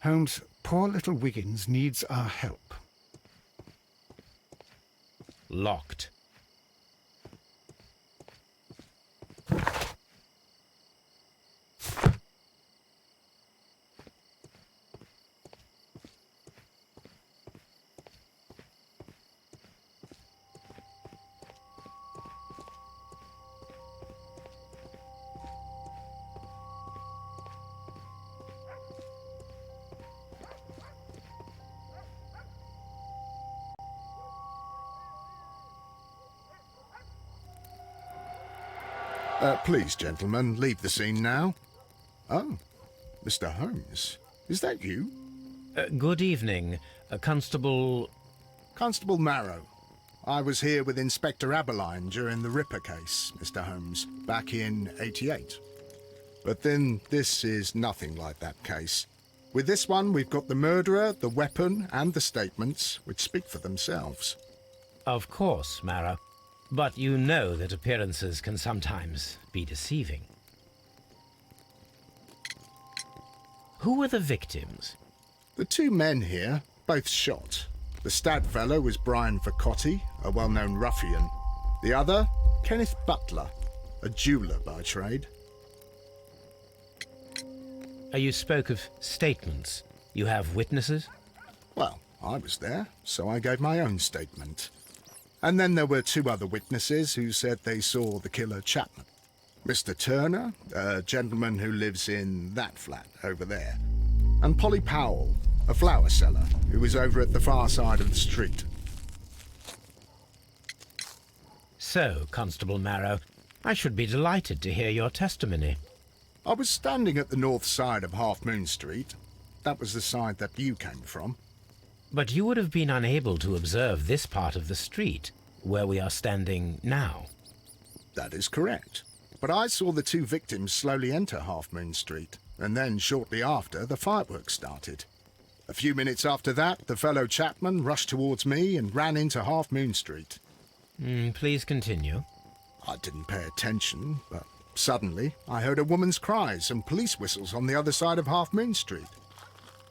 Holmes, poor little Wiggins needs our help. Locked. Please, gentlemen, leave the scene now. Oh, Mr. Holmes, is that you? Good evening, Constable... Constable Marrow. I was here with Inspector Aberline during the Ripper case, Mr. Holmes, back in '88. But then this is nothing like that case. With this one, we've got the murderer, the weapon, and the statements, which speak for themselves. Of course, Marrow. But you know that appearances can sometimes be deceiving. Who were the victims? The two men here, both shot. The stab fellow was Brian Vercotti, a well-known ruffian. The other, Kenneth Butler, a jeweller by trade. You spoke of statements. You have witnesses? Well, I was there, so I gave my own statement. And then there were two other witnesses who said they saw the killer Chapman. Mr. Turner, a gentleman who lives in that flat over there, and Polly Powell, a flower seller, who was over at the far side of the street. So, Constable Marrow, I should be delighted to hear your testimony. I was standing at the north side of Half Moon Street. That was the side that you came from. But you would have been unable to observe this part of the street, where we are standing now. That is correct. But I saw the two victims slowly enter Half Moon Street, and then shortly after, the fireworks started. A few minutes after that, the fellow Chapman rushed towards me and ran into Half Moon Street. Please continue. I didn't pay attention, but suddenly I heard a woman's cries and police whistles on the other side of Half Moon Street.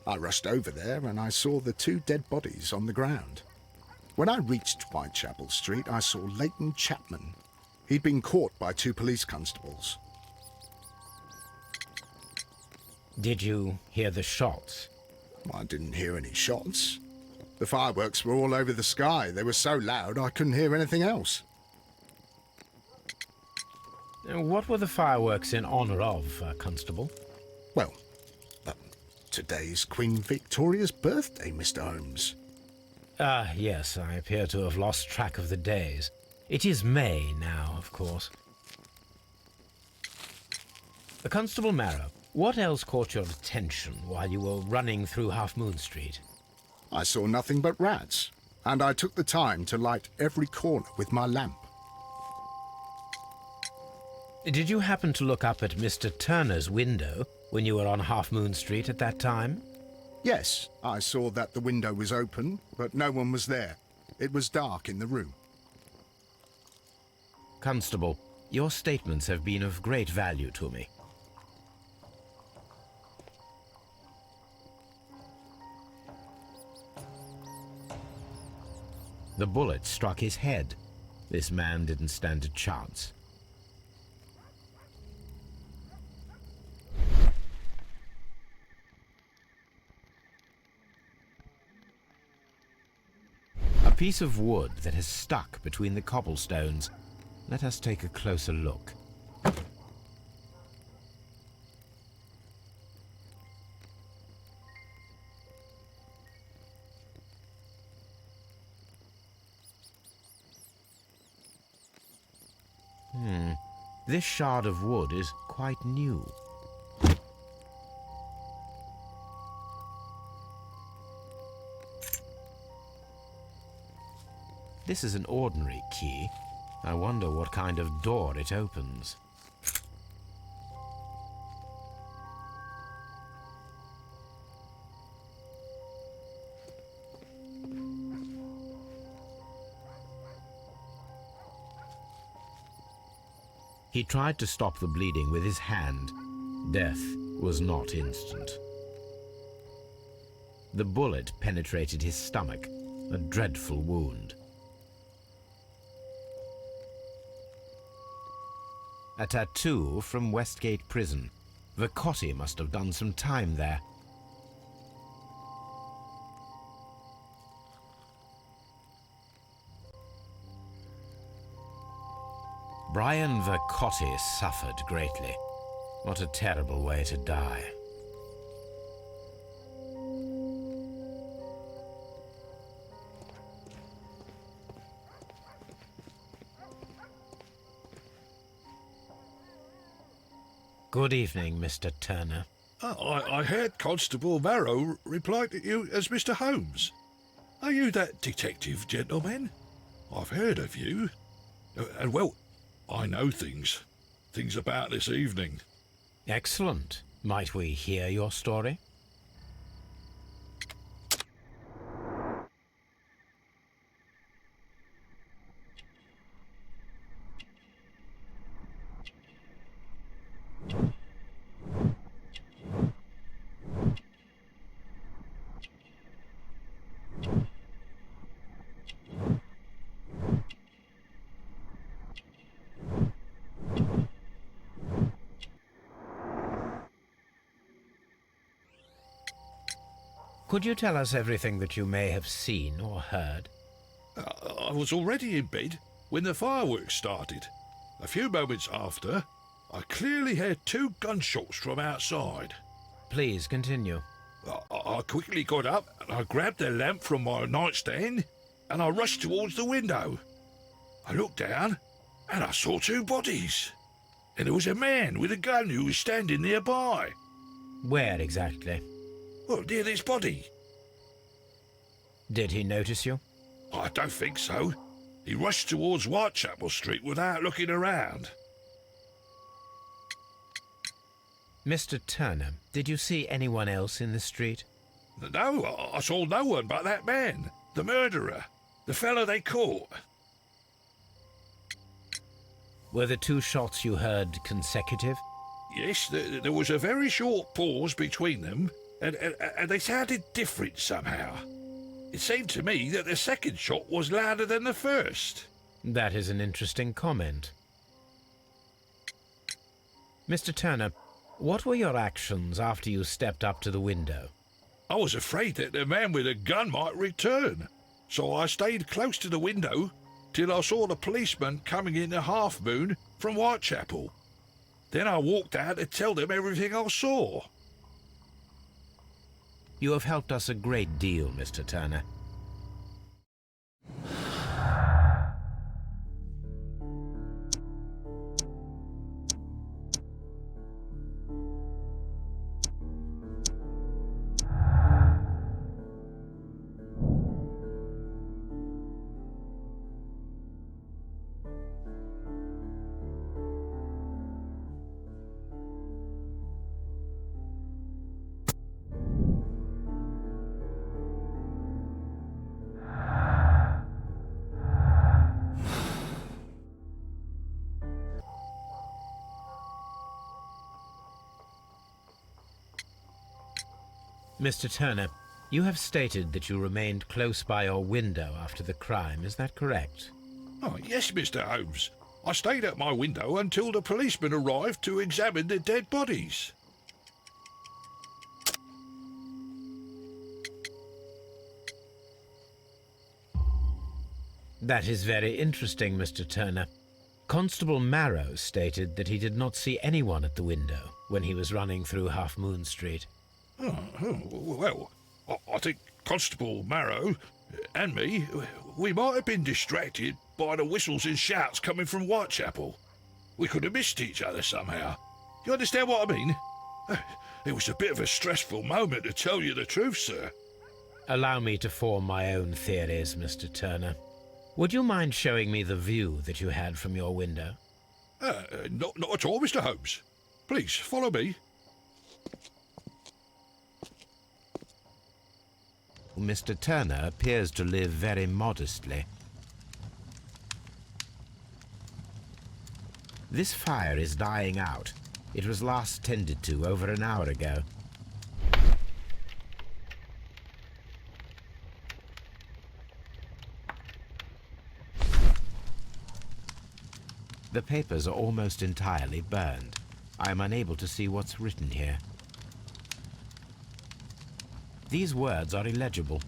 I rushed over there and I saw the two dead bodies on the ground. When I reached Whitechapel Street, I saw Leighton Chapman. He'd been caught by two police constables. Did you hear the shots? I didn't hear any shots. The fireworks were all over the sky. They were so loud I couldn't hear anything else. What were the fireworks in honor of, Constable? Well, today's Queen Victoria's birthday, Mr. Holmes. Yes, I appear to have lost track of the days. It is May now, of course. Constable Marrow, what else caught your attention while you were running through Half Moon Street? I saw nothing but rats, and I took the time to light every corner with my lamp. Did you happen to look up at Mr. Turner's window when you were on Half Moon Street at that time? Yes, I saw that the window was open, but no one was there. It was dark in the room. Constable, your statements have been of great value to me. The bullet struck his head. This man didn't stand a chance. A piece of wood that has stuck between the cobblestones. Let us take a closer look. This shard of wood is quite new. This is an ordinary key. I wonder what kind of door it opens. He tried to stop the bleeding with his hand. Death was not instant. The bullet penetrated his stomach, a dreadful wound. A tattoo from Westgate Prison. Vicotti must have done some time there. Brian Vicotti suffered greatly. What a terrible way to die. Good evening, Mr. Turner. I heard Constable Marrow reply to you as Mr. Holmes. Are you that detective gentleman? I've heard of you. And well, I know things about this evening. Excellent. Might we hear your story? Could you tell us everything that you may have seen or heard? I was already in bed when the fireworks started. A few moments after, I clearly heard 2 gunshots from outside. Please continue. I quickly got up and I grabbed the lamp from my nightstand and I rushed towards the window. I looked down and I saw 2 bodies. And there was a man with a gun who was standing nearby. Where exactly? Well, near this body. Did he notice you? I don't think so. He rushed towards Whitechapel Street without looking around. Mr. Turner, did you see anyone else in the street? No, I saw no one but that man, the murderer, the fellow they caught. Were the 2 shots you heard consecutive? Yes, there was a very short pause between them, and they sounded different somehow. It seemed to me that the second shot was louder than the first. That is an interesting comment. Mr. Turner, what were your actions after you stepped up to the window? I was afraid that the man with a gun might return, so I stayed close to the window till I saw the policeman coming in the Half Moon from Whitechapel. Then I walked out to tell them everything I saw. You have helped us a great deal, Mr. Turner. Mr. Turner, you have stated that you remained close by your window after the crime, is that correct? Oh, yes, Mr. Holmes. I stayed at my window until the policeman arrived to examine the dead bodies. That is very interesting, Mr. Turner. Constable Marrow stated that he did not see anyone at the window when he was running through Half Moon Street. Well, I think Constable Marrow and me, we might have been distracted by the whistles and shouts coming from Whitechapel. We could have missed each other somehow. You understand what I mean? It was a bit of a stressful moment, to tell you the truth, sir. Allow me to form my own theories, Mr. Turner. Would you mind showing me the view that you had from your window? Not at all, Mr. Holmes. Please, follow me. Mr. Turner appears to live very modestly. This fire is dying out. It was last tended to over an hour ago. The papers are almost entirely burned. I am unable to see what's written here. These words are illegible.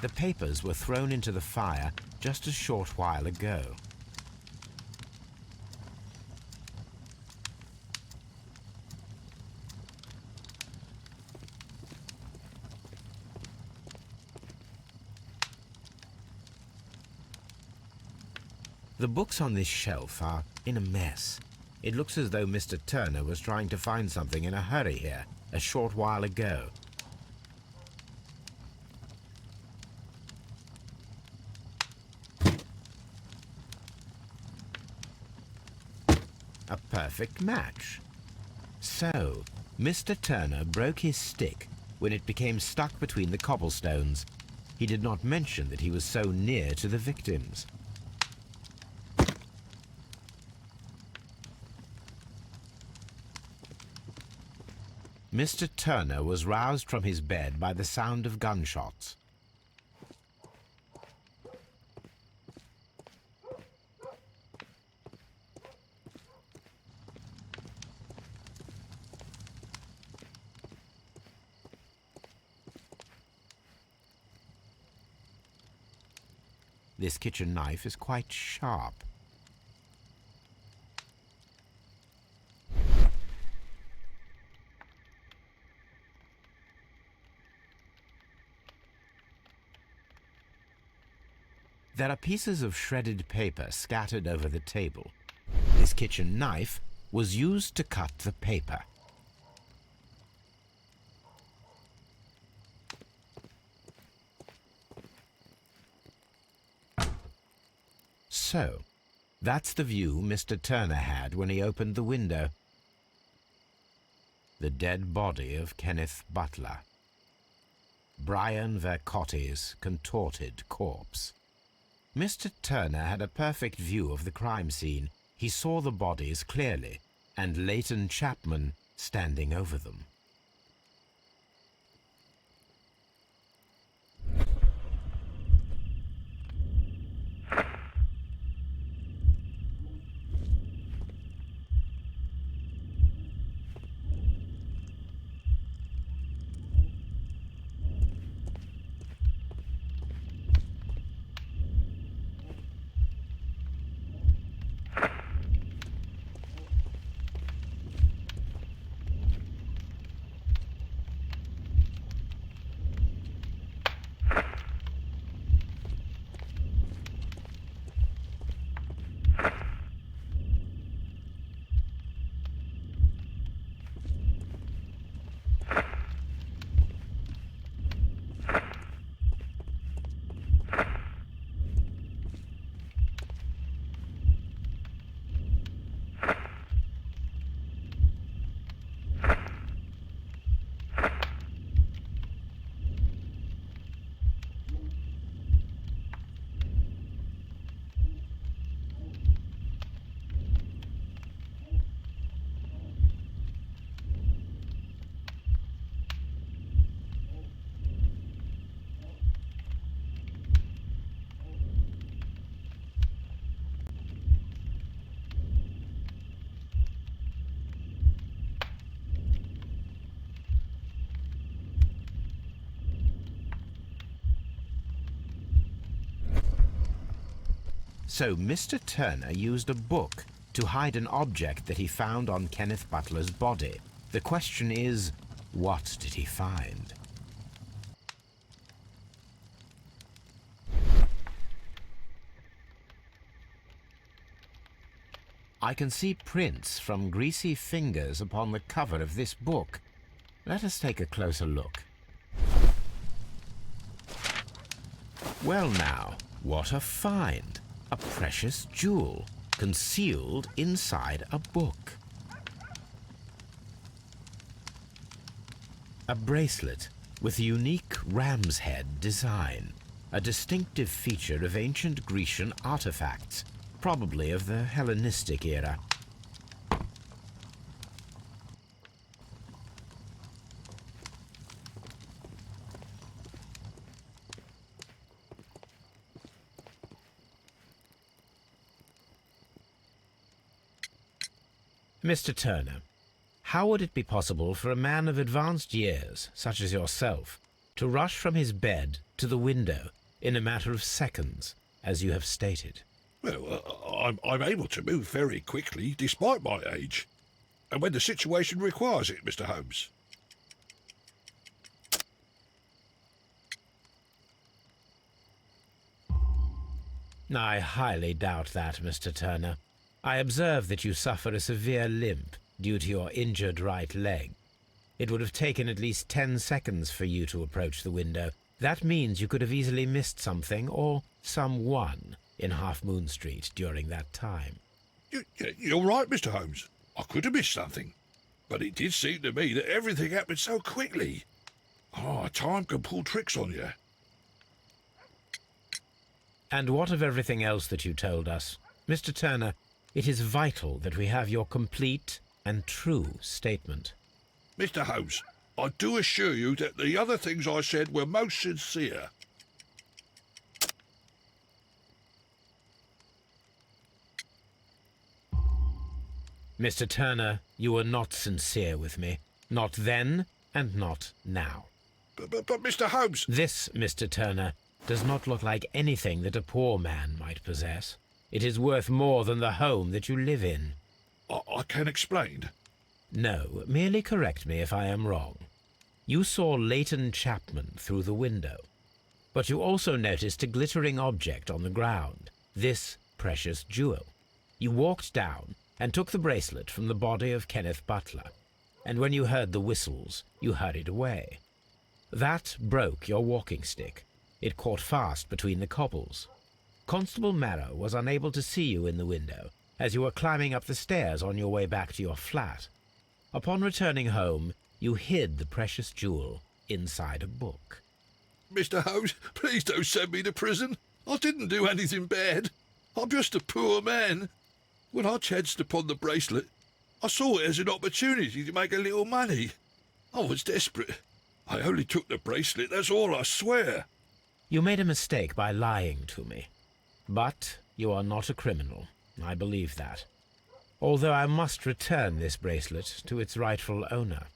The papers were thrown into the fire just a short while ago. The books on this shelf are in a mess. It looks as though Mr. Turner was trying to find something in a hurry here a short while ago. A perfect match. So, Mr. Turner broke his stick when it became stuck between the cobblestones. He did not mention that he was so near to the victims. Mr. Turner was roused from his bed by the sound of gunshots. This kitchen knife is quite sharp. There are pieces of shredded paper scattered over the table. This kitchen knife was used to cut the paper. So, that's the view Mr. Turner had when he opened the window. The dead body of Kenneth Butler. Brian Vercotti's contorted corpse. Mr. Turner had a perfect view of the crime scene. He saw the bodies clearly, and Leighton Chapman standing over them. So Mr. Turner used a book to hide an object that he found on Kenneth Butler's body. The question is, what did he find? I can see prints from greasy fingers upon the cover of this book. Let us take a closer look. Well now, what a find! A precious jewel concealed inside a book. A bracelet with a unique ram's head design, a distinctive feature of ancient Grecian artifacts, probably of the Hellenistic era. Mr. Turner, how would it be possible for a man of advanced years, such as yourself, to rush from his bed to the window in a matter of seconds, as you have stated? Well, I'm able to move very quickly, despite my age. And when the situation requires it, Mr. Holmes. I highly doubt that, Mr. Turner. I observe that you suffer a severe limp due to your injured right leg. It would have taken at least 10 seconds for you to approach the window. That means you could have easily missed something or someone in Half Moon Street during that time. You're right, Mr. Holmes. I could have missed something. But it did seem to me that everything happened so quickly. Time can pull tricks on you. And what of everything else that you told us? Mr. Turner, it is vital that we have your complete and true statement. Mr. Holmes, I do assure you that the other things I said were most sincere. Mr. Turner, you were not sincere with me. Not then and not now. But Mr. Holmes... This, Mr. Turner, does not look like anything that a poor man might possess. It is worth more than the home that you live in. I can explain. No, merely correct me if I am wrong. You saw Leighton Chapman through the window, but you also noticed a glittering object on the ground, this precious jewel. You walked down and took the bracelet from the body of Kenneth Butler, and when you heard the whistles, you hurried away. That broke your walking stick. It caught fast between the cobbles. Constable Marrow was unable to see you in the window as you were climbing up the stairs on your way back to your flat. Upon returning home, you hid the precious jewel inside a book. Mr. Holmes, please don't send me to prison. I didn't do anything bad. I'm just a poor man. When I chanced upon the bracelet, I saw it as an opportunity to make a little money. I was desperate. I only took the bracelet, that's all, I swear. You made a mistake by lying to me. But you are not a criminal. I believe that. Although I must return this bracelet to its rightful owner.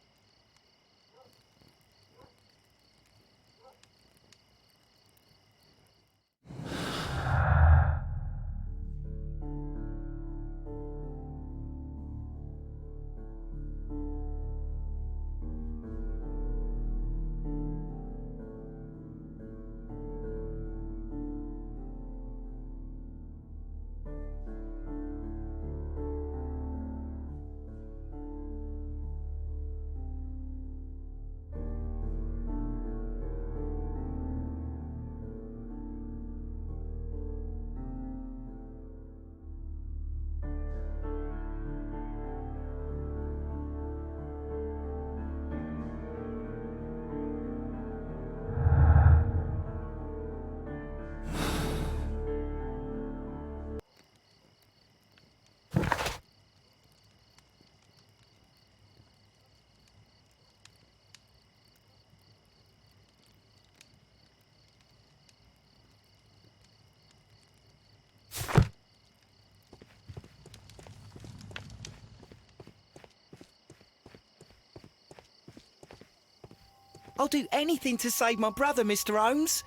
I'll do anything to save my brother, Mr. Holmes.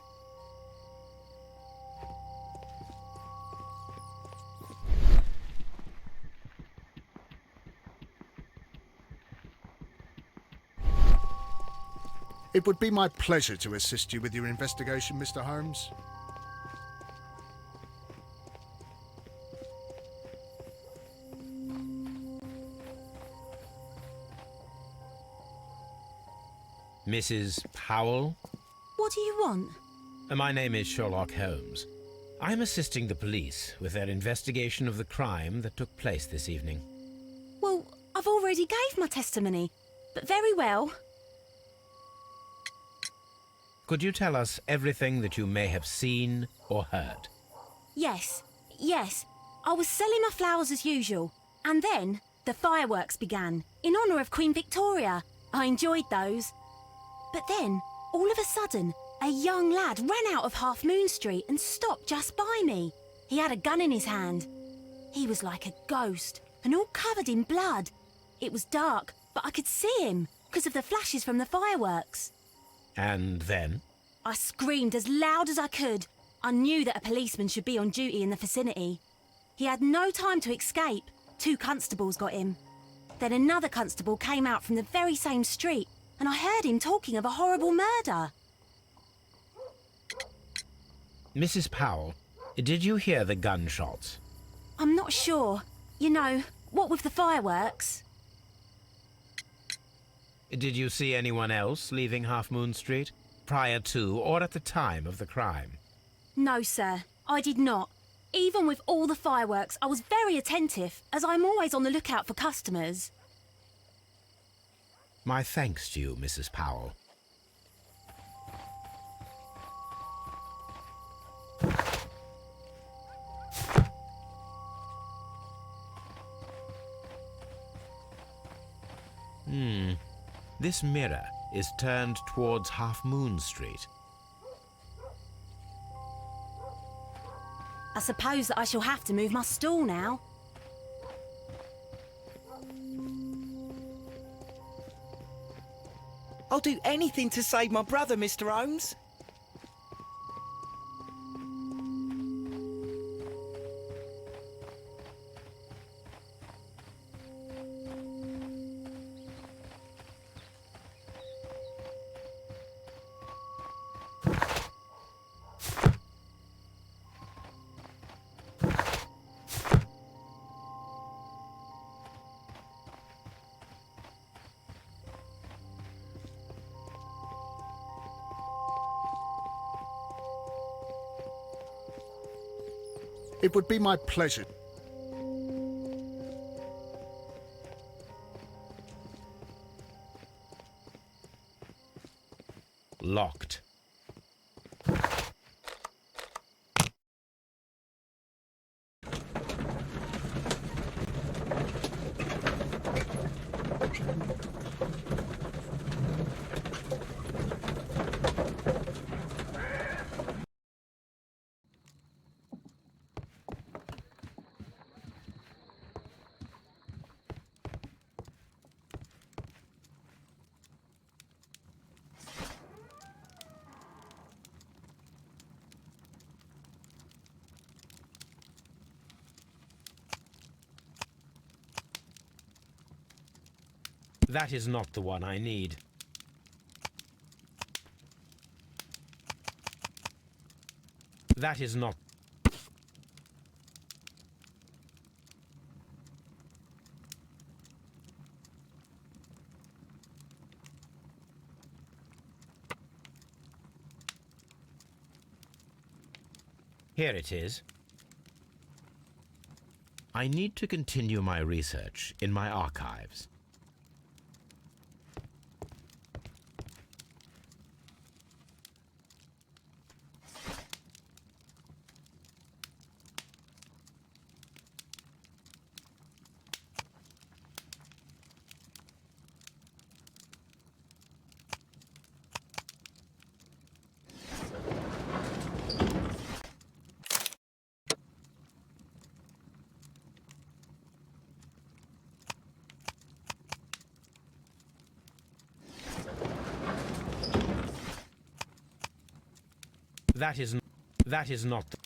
It would be my pleasure to assist you with your investigation, Mr. Holmes. Mrs. Powell? What do you want? My name is Sherlock Holmes. I'm assisting the police with their investigation of the crime that took place this evening. Well, I've already gave my testimony, but very well. Could you tell us everything that you may have seen or heard? Yes. I was selling my flowers as usual, and then the fireworks began, in honour of Queen Victoria. I enjoyed those. But then, all of a sudden, a young lad ran out of Half Moon Street and stopped just by me. He had a gun in his hand. He was like a ghost, and all covered in blood. It was dark, but I could see him because of the flashes from the fireworks. And then? I screamed as loud as I could. I knew that a policeman should be on duty in the vicinity. He had no time to escape. 2 constables got him. Then another constable came out from the very same street, and I heard him talking of a horrible murder. Mrs. Powell, did you hear the gunshots? I'm not sure. You know, what with the fireworks? Did you see anyone else leaving Half Moon Street, prior to or at the time of the crime? No, sir, I did not. Even with all the fireworks, I was very attentive, as I'm always on the lookout for customers. My thanks to you, Mrs. Powell. This mirror is turned towards Half Moon Street. I suppose that I shall have to move my stool now. I'll do anything to save my brother, Mr. Holmes. It would be my pleasure. Locked. That is not the one I need. That is not... Here it is. I need to continue my research in my archives. That is not the...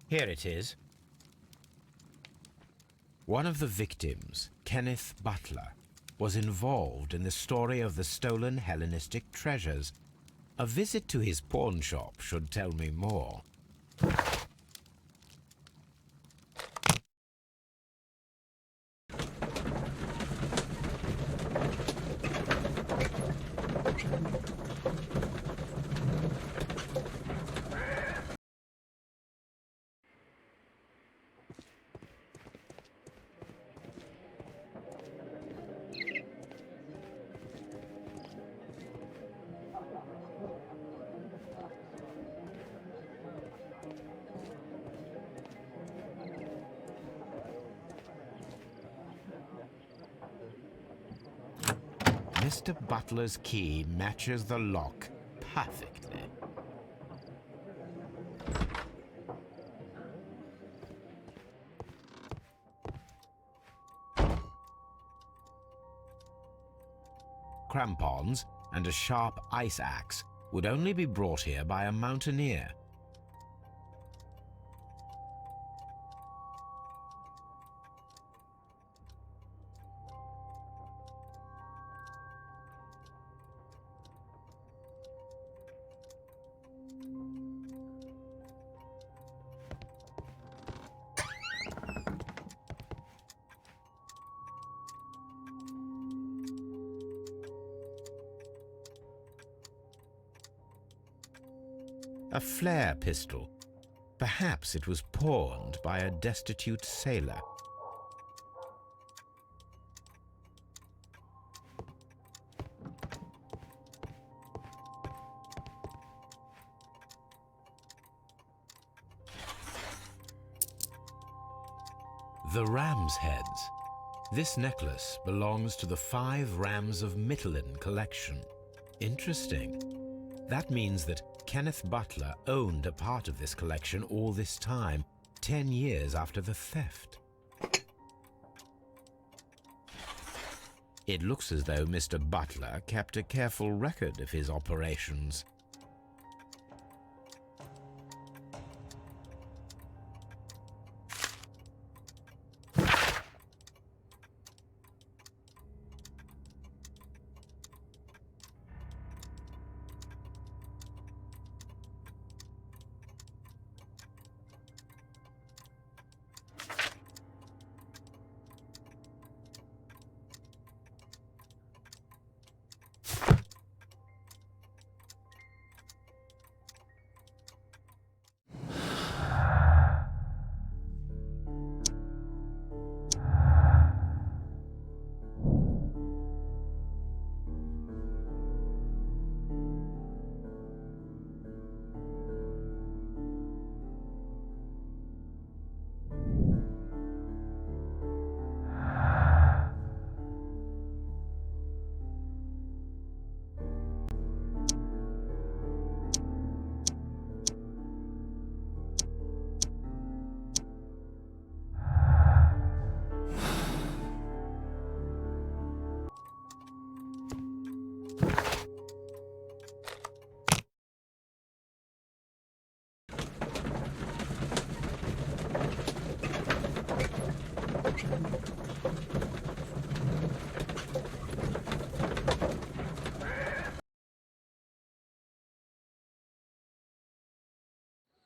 Here it is. One of the victims, Kenneth Butler, was involved in the story of the stolen Hellenistic treasures. A visit to his pawn shop should tell me more. Mr. Butler's key matches the lock perfectly. Crampons and a sharp ice axe would only be brought here by a mountaineer. A flare pistol. Perhaps it was pawned by a destitute sailor. The ram's heads. This necklace belongs to the 5 Rams of Mittelin collection. Interesting. That means that Kenneth Butler owned a part of this collection all this time, 10 years after the theft. It looks as though Mr. Butler kept a careful record of his operations.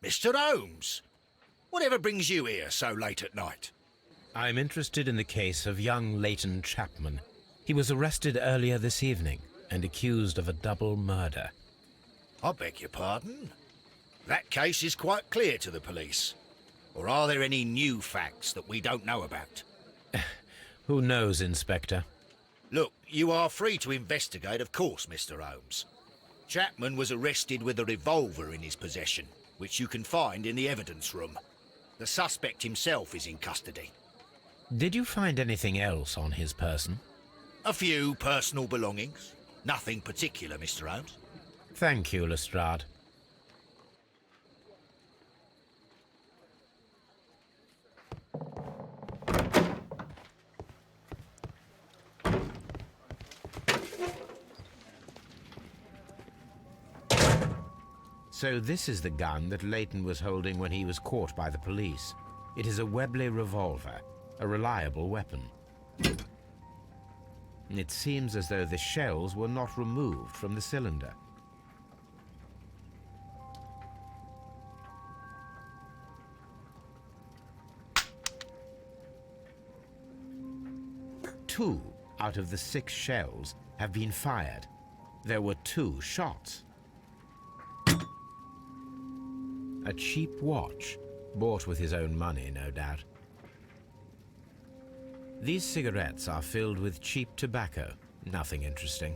Mr. Holmes, whatever brings you here so late at night? I'm interested in the case of young Leighton Chapman. He was arrested earlier this evening and accused of a double murder. I beg your pardon? That case is quite clear to the police. Or are there any new facts that we don't know about? Who knows, Inspector? Look, you are free to investigate, of course, Mr. Holmes. Chapman was arrested with a revolver in his possession, which you can find in the evidence room. The suspect himself is in custody. Did you find anything else on his person? A few personal belongings. Nothing particular, Mr. Holmes. Thank you, Lestrade. So this is the gun that Leighton was holding when he was caught by the police. It is a Webley revolver, a reliable weapon. It seems as though the shells were not removed from the cylinder. Two out of the 6 shells have been fired. There were 2 shots. A cheap watch, bought with his own money, no doubt. These cigarettes are filled with cheap tobacco, nothing interesting.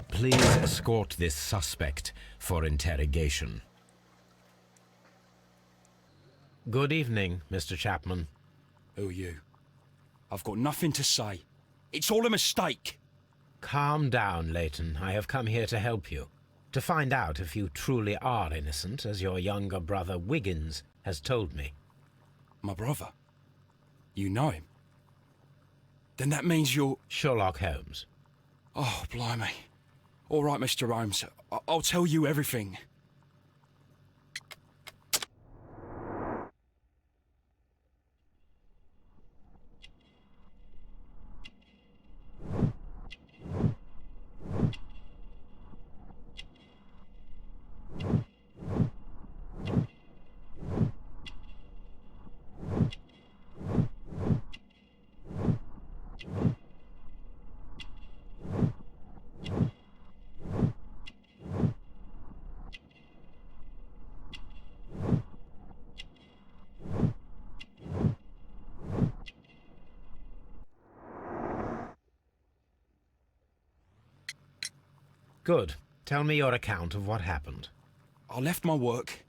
Please escort this suspect for interrogation. Good evening, Mr. Chapman. Who are you? I've got nothing to say. It's all a mistake. Calm down, Leighton. I have come here to help you. To find out if you truly are innocent, as your younger brother Wiggins has told me. My brother? You know him? Then that means you're... Sherlock Holmes. Oh, blimey. All right, Mr. Holmes. I'll tell you everything. Good. Tell me your account of what happened. I left my work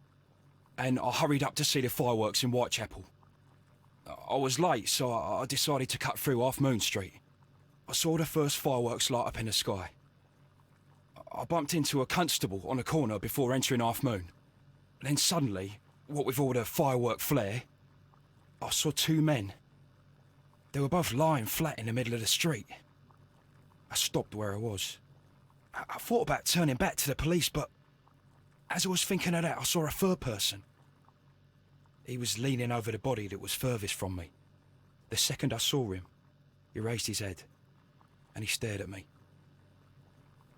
and I hurried up to see the fireworks in Whitechapel. I was late, so I decided to cut through Half Moon Street. I saw the first fireworks light up in the sky. I bumped into a constable on a corner before entering Half Moon. Then suddenly, what with all the firework flare, I saw two men. They were both lying flat in the middle of the street. I stopped where I was. I thought about turning back to the police, but as I was thinking of that, I saw a third person. He was leaning over the body that was furthest from me. The second I saw him, he raised his head and he stared at me.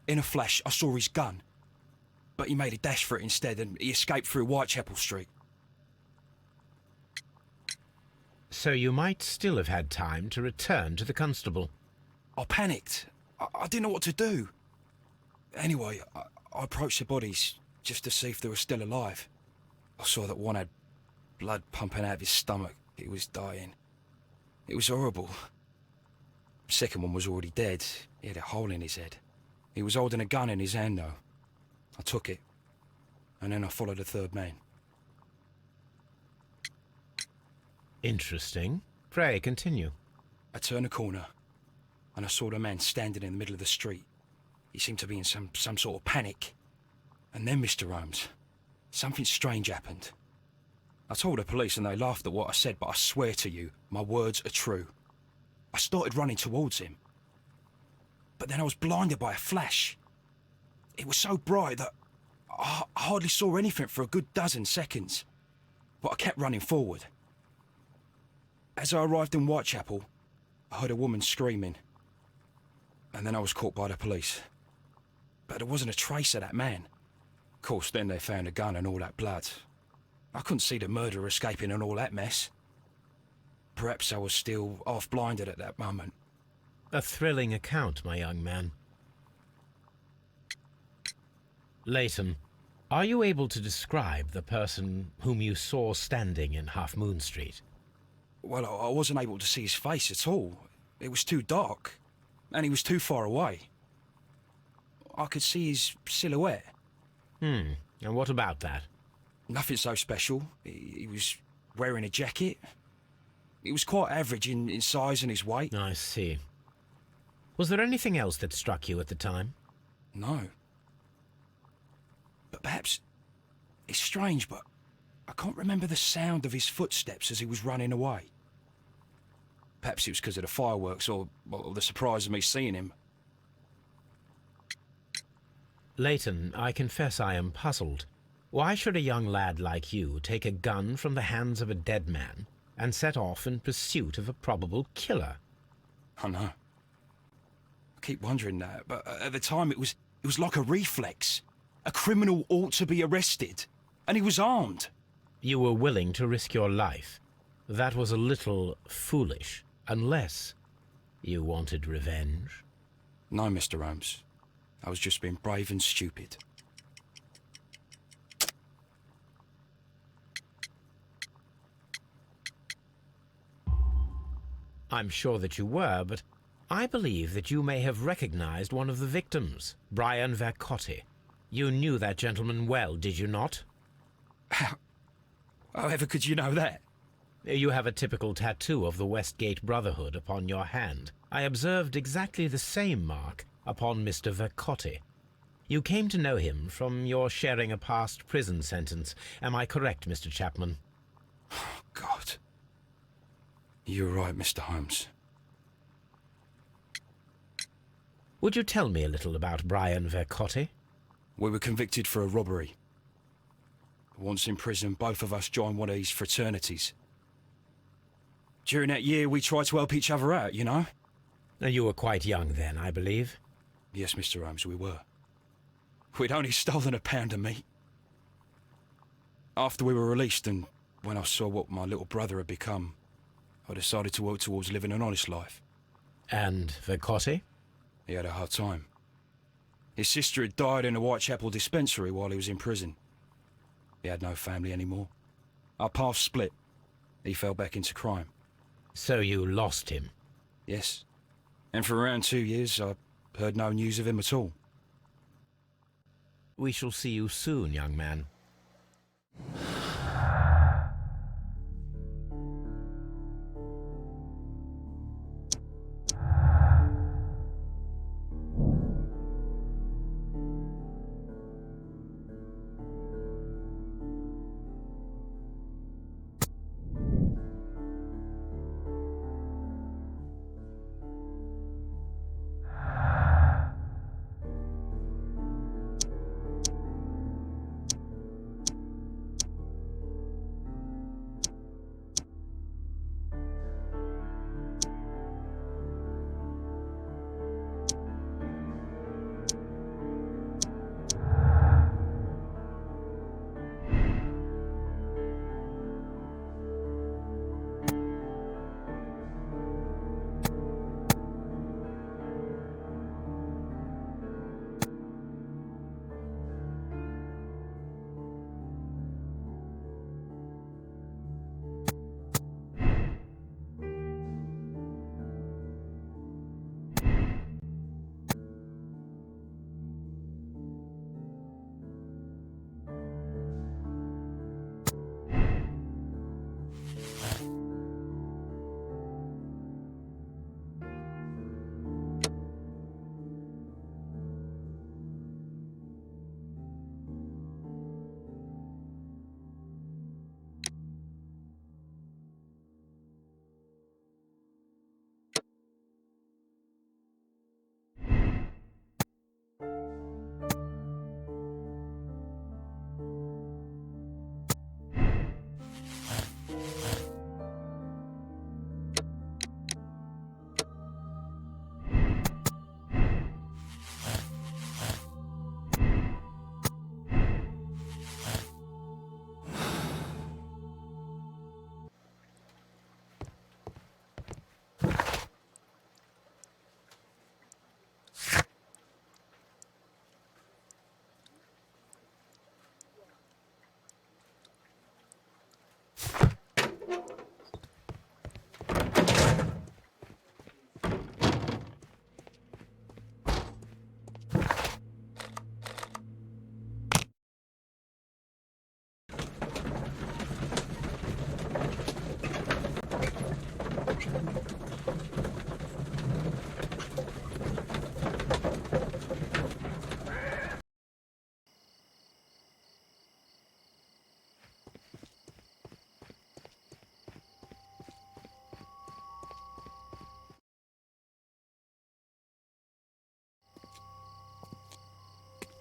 In a flash, I saw his gun, but he made a dash for it instead and he escaped through Whitechapel Street. So you might still have had time to return to the constable. I panicked. I didn't know what to do. Anyway, I approached the bodies just to see if they were still alive. I saw that one had blood pumping out of his stomach. He was dying. It was horrible. The second one was already dead. He had a hole in his head. He was holding a gun in his hand, though. I took it, and then I followed the third man. Interesting. Pray, continue. I turned a corner, and I saw the man standing in the middle of the street. He seemed to be in some sort of panic. And then, Mr. Holmes, something strange happened. I told the police and they laughed at what I said, but I swear to you, my words are true. I started running towards him. But then I was blinded by a flash. It was so bright that I hardly saw anything for a good dozen seconds. But I kept running forward. As I arrived in Whitechapel, I heard a woman screaming. And then I was caught by the police. But there wasn't a trace of that man. Of course, then they found a gun and all that blood. I couldn't see the murderer escaping and all that mess. Perhaps I was still half-blinded at that moment. A thrilling account, my young man. Leighton, are you able to describe the person whom you saw standing in Half Moon Street? Well, I wasn't able to see his face at all. It was too dark, and he was too far away. I could see his silhouette. And what about that? Nothing so special. He was wearing a jacket. He was quite average in size and his weight. I see. Was there anything else that struck you at the time? No. But perhaps... It's strange, but I can't remember the sound of his footsteps as he was running away. Perhaps it was because of the fireworks or the surprise of me seeing him. Leighton, I confess I am puzzled. Why should a young lad like you take a gun from the hands of a dead man and set off in pursuit of a probable killer? I know. I keep wondering that, but at the time it was like a reflex. A criminal ought to be arrested, and he was armed. You were willing to risk your life. That was a little foolish, unless you wanted revenge. No, Mr. Holmes. I was just being brave and stupid. I'm sure that you were, but I believe that you may have recognized one of the victims, Brian Vercotti. You knew that gentleman well, did you not? However could you know that? You have a typical tattoo of the Westgate Brotherhood upon your hand. I observed exactly the same mark upon Mr. Vercotti. You came to know him from your sharing a past prison sentence. Am I correct, Mr. Chapman? Oh, God. You're right, Mr. Holmes. Would you tell me a little about Brian Vercotti? We were convicted for a robbery. Once in prison, both of us joined one of these fraternities. During that year, we tried to help each other out, you know? You were quite young then, I believe. Yes, Mr. Holmes, we were. We'd only stolen a pound of meat. After we were released, and when I saw what my little brother had become, I decided to work towards living an honest life. And Vercotti? He had a hard time. His sister had died in a Whitechapel dispensary while he was in prison. He had no family anymore. Our paths split. He fell back into crime. So you lost him? Yes. And for around 2 years, I heard no news of him at all. We shall see you soon, young man.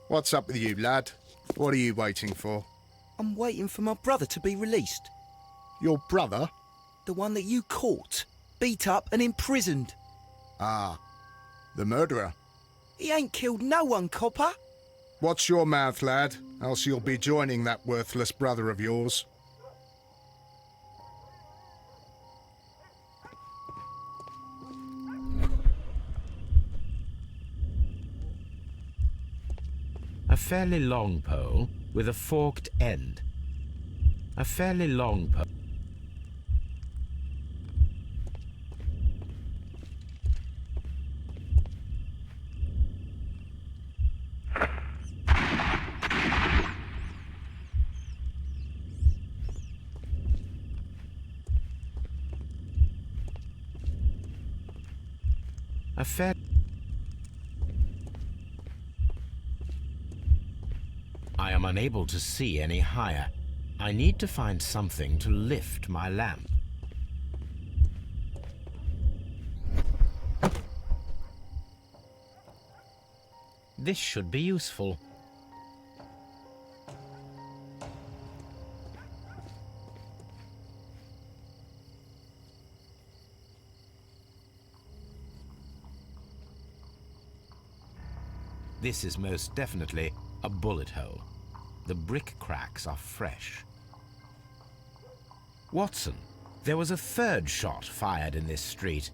What's up with you, lad? What are you waiting for? I'm waiting for my brother to be released. Your brother? The one that you caught, beat up and imprisoned. Ah, the murderer. He ain't killed no one, copper. Watch your mouth, lad, else you'll be joining that worthless brother of yours. A fairly long pole with a forked end. A fairly long pole. fair... I am unable to see any higher. I need to find something to lift my lamp. This should be useful. This is most definitely a bullet hole. The brick cracks are fresh. Watson, there was a third shot fired in this street.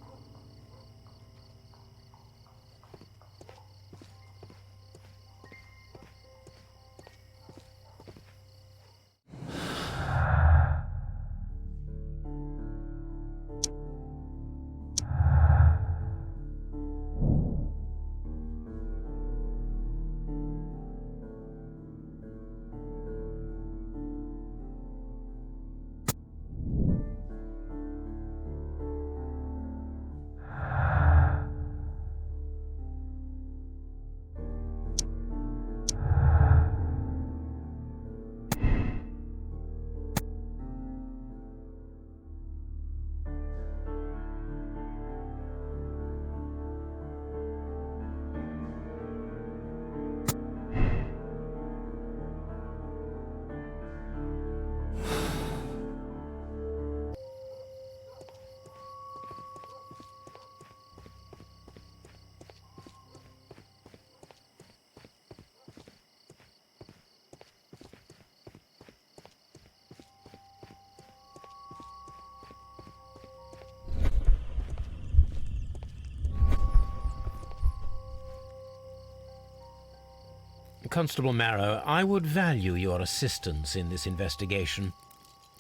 Constable Marrow, I would value your assistance in this investigation.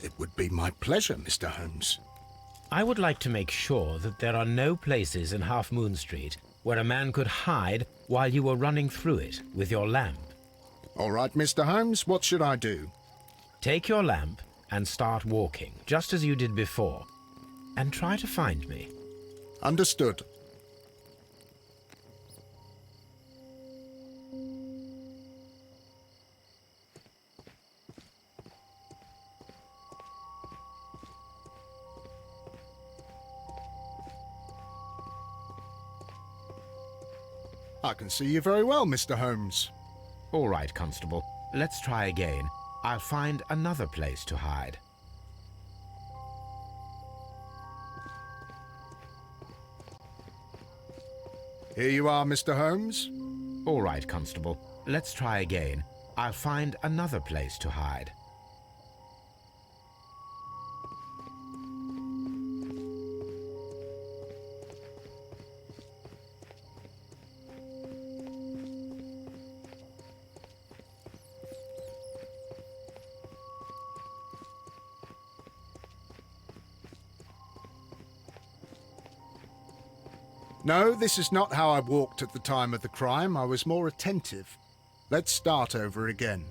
It would be my pleasure, Mr. Holmes. I would like to make sure that there are no places in Half Moon Street where a man could hide while you were running through it with your lamp. All right, Mr. Holmes, what should I do? Take your lamp and start walking, just as you did before, and try to find me. Understood. I can see you very well, Mr. Holmes. All right, Constable. Let's try again. I'll find another place to hide. Here you are, Mr. Holmes. All right, Constable. Let's try again. I'll find another place to hide. No, this is not how I walked at the time of the crime. I was more attentive. Let's start over again.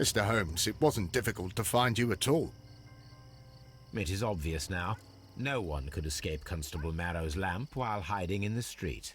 Mr. Holmes, it wasn't difficult to find you at all. It is obvious now. No one could escape Constable Marrow's lamp while hiding in the street.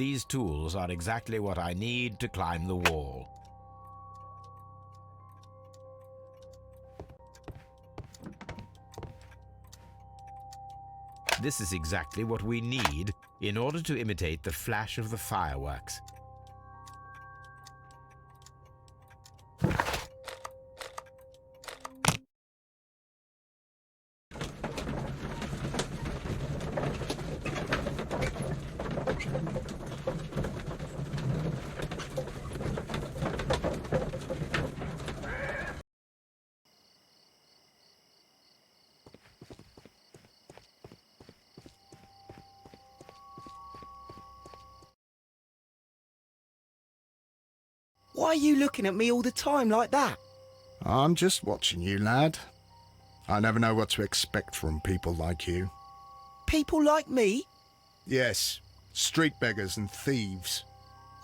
These tools are exactly what I need to climb the wall. This is exactly what we need in order to imitate the flash of the fireworks. Why are you looking at me all the time like that? I'm just watching you, lad. I never know what to expect from people like you. People like me? Yes, street beggars and thieves.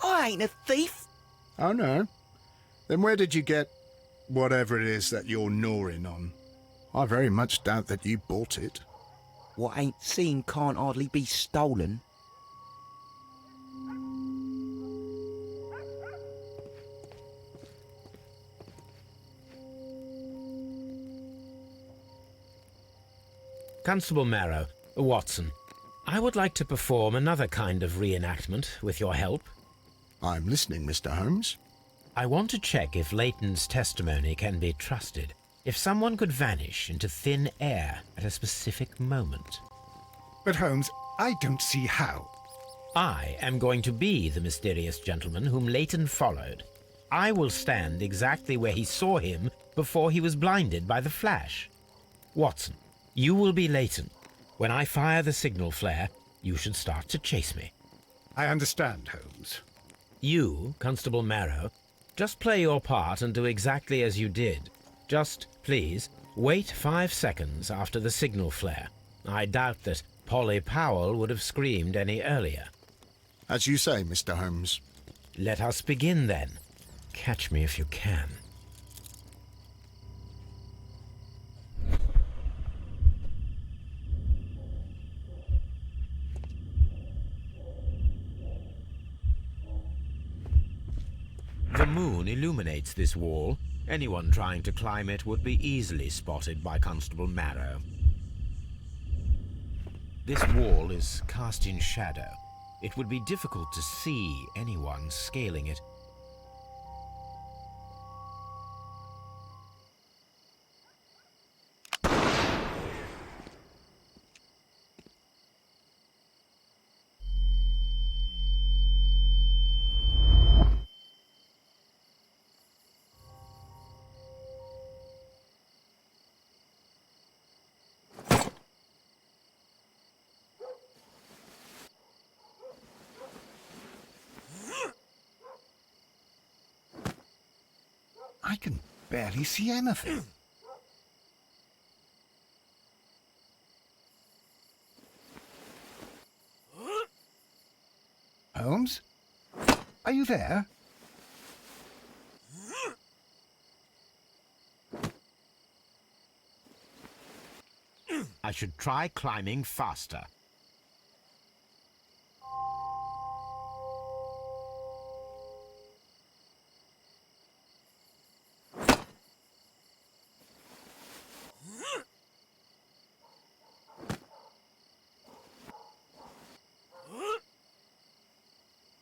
I ain't a thief. Oh, no? Then where did you get whatever it is that you're gnawing on? I very much doubt that you bought it. What ain't seen can't hardly be stolen. Constable Marrow, Watson, I would like to perform another kind of reenactment with your help. I'm listening, Mr. Holmes. I want to check if Leighton's testimony can be trusted. If someone could vanish into thin air at a specific moment. But Holmes, I don't see how. I am going to be the mysterious gentleman whom Leighton followed. I will stand exactly where he saw him before he was blinded by the flash. Watson, you will be Leighton. When I fire the signal flare, you should start to chase me. I understand, Holmes. You, Constable Marrow, just play your part and do exactly as you did. Just, please, wait 5 seconds after the signal flare. I doubt that Polly Powell would have screamed any earlier. As you say, Mr. Holmes. Let us begin, then. Catch me if you can. The moon illuminates this wall. Anyone trying to climb it would be easily spotted by Constable Marrow. This wall is cast in shadow. It would be difficult to see anyone scaling it. I can barely see anything. Holmes? Are you there? I should try climbing faster.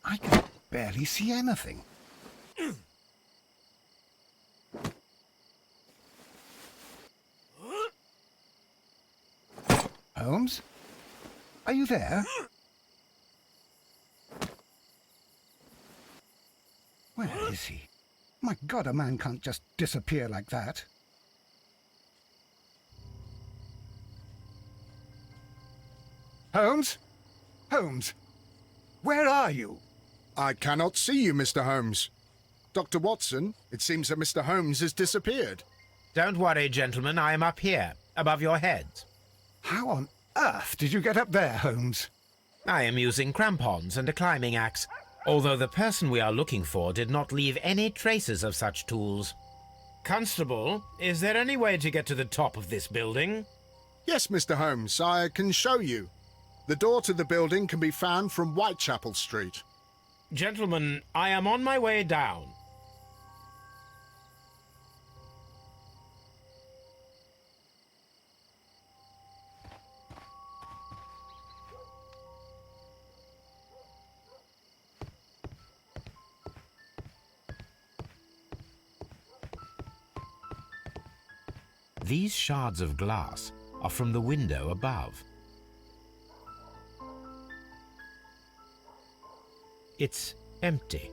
I can barely see anything. Holmes? Are you there? Where is he? My God, a man can't just disappear like that. Holmes? Holmes? Where are you? I cannot see you, Mr. Holmes. Dr. Watson, it seems that Mr. Holmes has disappeared. Don't worry, gentlemen. I am up here, above your heads. How on earth did you get up there, Holmes? I am using crampons and a climbing axe, although the person we are looking for did not leave any traces of such tools. Constable, is there any way to get to the top of this building? Yes, Mr. Holmes, I can show you. The door to the building can be found from Whitechapel Street. Gentlemen, I am on my way down. These shards of glass are from the window above. It's empty.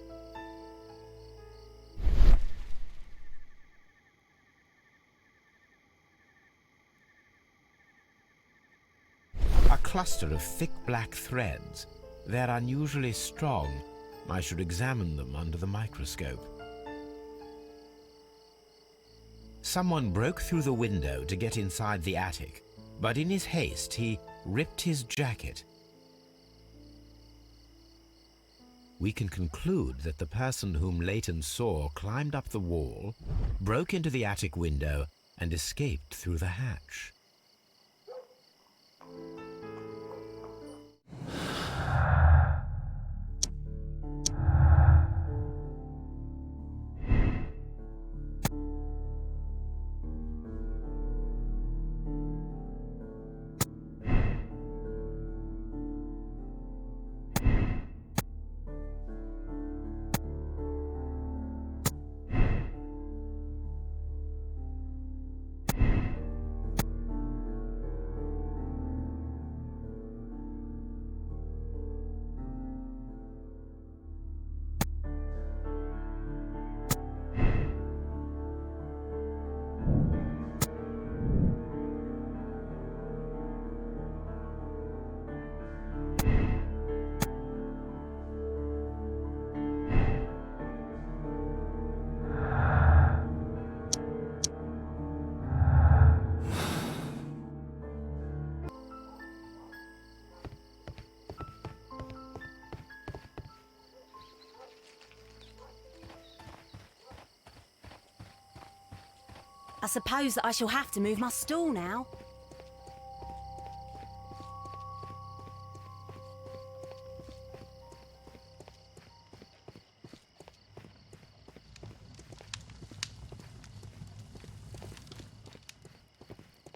A cluster of thick black threads. They're unusually strong. I should examine them under the microscope. Someone broke through the window to get inside the attic, but in his haste he ripped his jacket. We can conclude that the person whom Leighton saw climbed up the wall, broke into the attic window, and escaped through the hatch. I suppose that I shall have to move my stool now.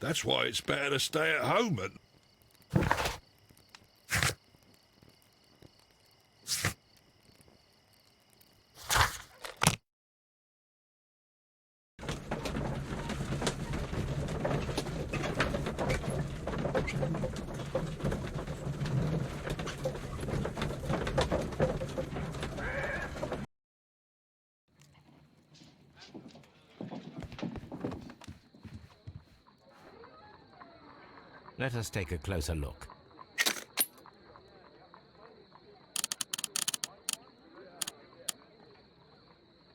That's why it's better to stay at home and... Let us take a closer look.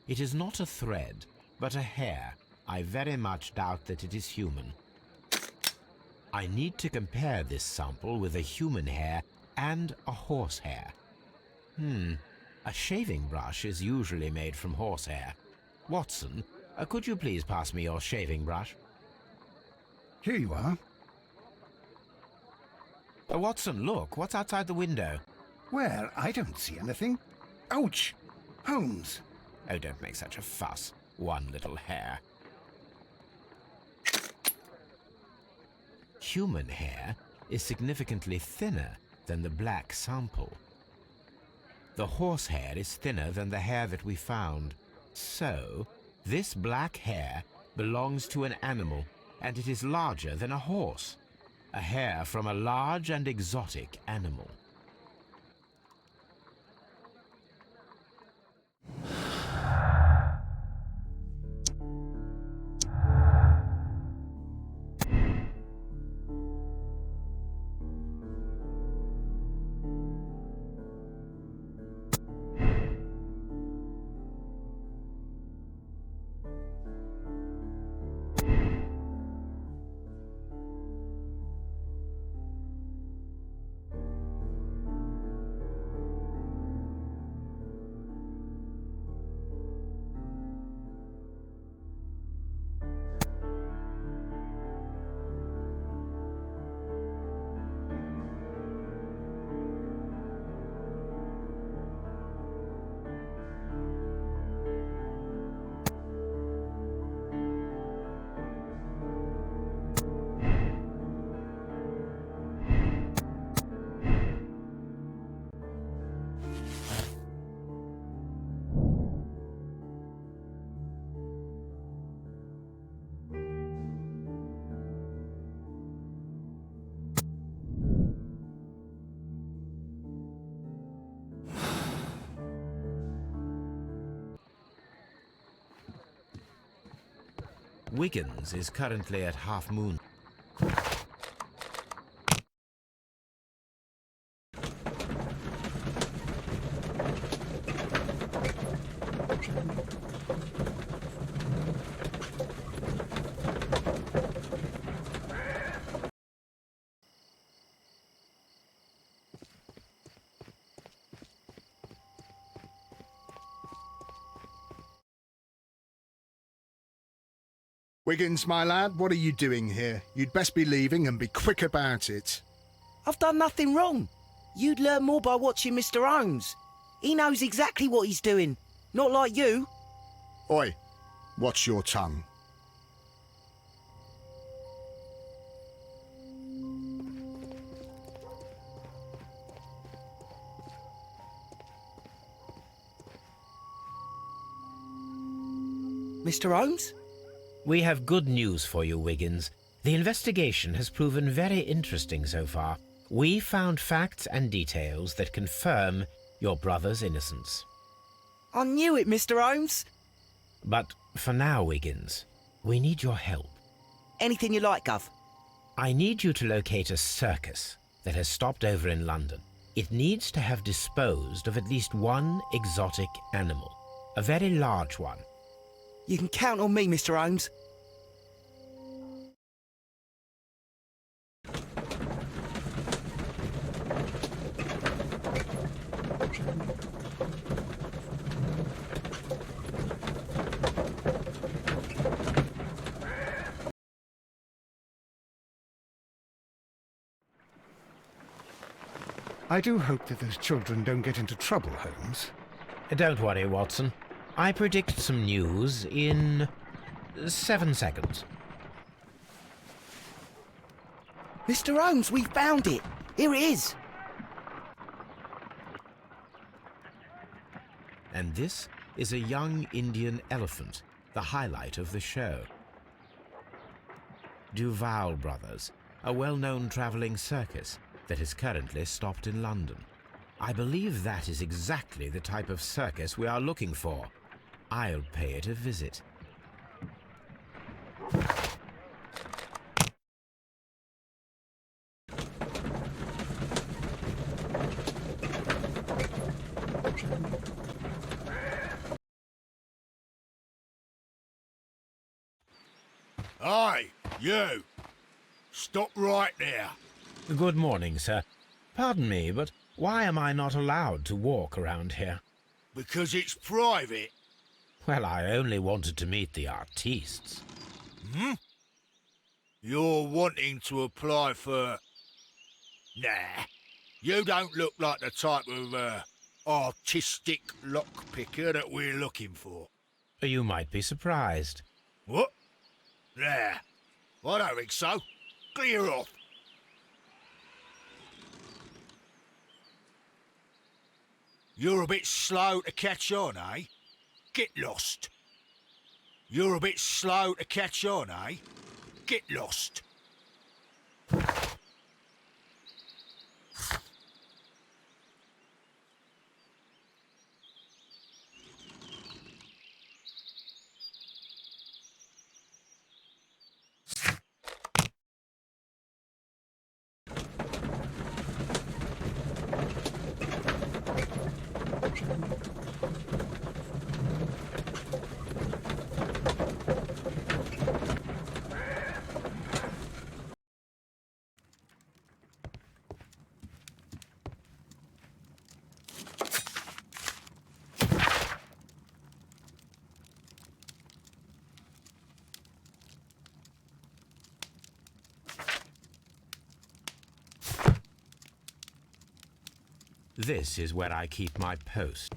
It is not a thread, but a hair. I very much doubt that it is human. I need to compare this sample with a human hair and a horse hair. A shaving brush is usually made from horsehair. Watson, could you please pass me your shaving brush? Here you are. Watson, look, what's outside the window? Well, I don't see anything. Ouch! Holmes! Oh, don't make such a fuss. One little hair. Human hair is significantly thinner than the black sample. The horse hair is thinner than the hair that we found. So, this black hair belongs to an animal, and it is larger than a horse. A hair from a large and exotic animal. Wiggins is currently at Half Moon. Wiggins, my lad, what are you doing here? You'd best be leaving and be quick about it. I've done nothing wrong. You'd learn more by watching Mr. Holmes. He knows exactly what he's doing. Not like you. Oi, watch your tongue. Mr. Holmes? We have good news for you, Wiggins. The investigation has proven very interesting so far. We found facts and details that confirm your brother's innocence. I knew it, Mr. Holmes. But for now, Wiggins, we need your help. Anything you like, Gov. I need you to locate a circus that has stopped over in London. It needs to have disposed of at least one exotic animal, a very large one. You can count on me, Mr. Holmes. I do hope that those children don't get into trouble, Holmes. Don't worry, Watson. I predict some news in 7 seconds. Mr. Holmes, we found it. Here it is. And this is a young Indian elephant, the highlight of the show. Duval Brothers, a well-known traveling circus that is currently stopped in London. I believe that is exactly the type of circus we are looking for. I'll pay it a visit. Aye, you! Stop right there. Good morning, sir. Pardon me, but why am I not allowed to walk around here? Because it's private. Well, I only wanted to meet the artistes. You're wanting to apply for... Nah, you don't look like the type of, artistic lockpicker that we're looking for. You might be surprised. What? Nah, I don't think so. Clear off. You're a bit slow to catch on, eh? Get lost. You're a bit slow to catch on, eh? Get lost. This is where I keep my post.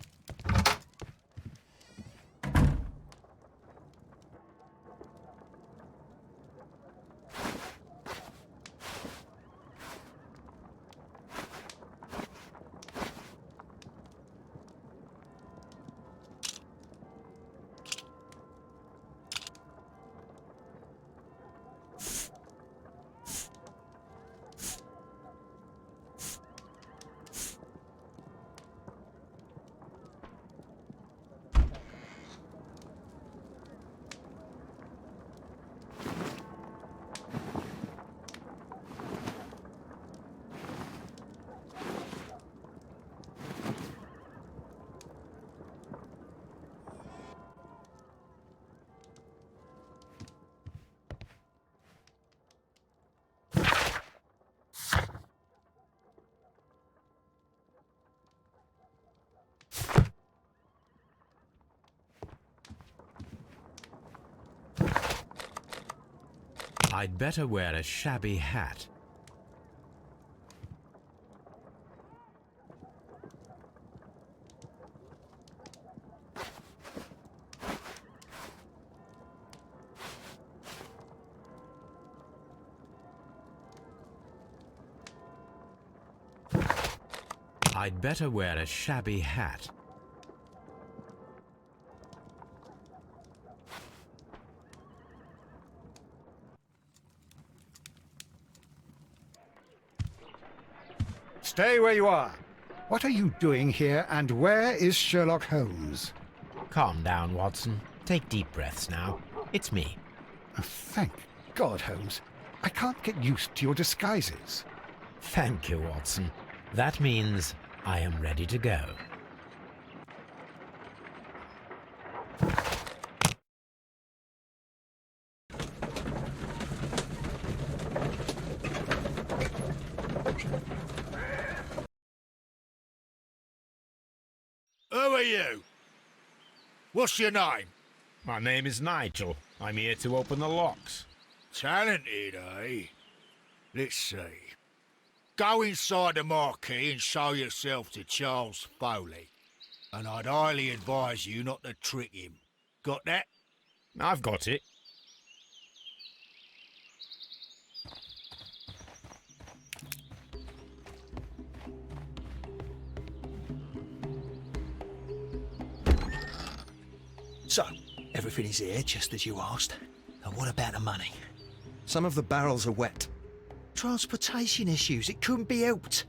I'd better wear a shabby hat. I'd better wear a shabby hat. Stay where you are. What are you doing here, and where is Sherlock Holmes? Calm down, Watson. Take deep breaths now. It's me. Oh, thank God, Holmes. I can't get used to your disguises. Thank you, Watson. That means I am ready to go. Who are you? What's your name? My name is Nigel. I'm here to open the locks. Talented, eh? Let's see. Go inside the marquee and show yourself to Charles Foley. And I'd highly advise you not to trick him. Got that? I've got it. So, everything is here, just as you asked. And what about the money? Some of the barrels are wet. Transportation issues, it couldn't be helped.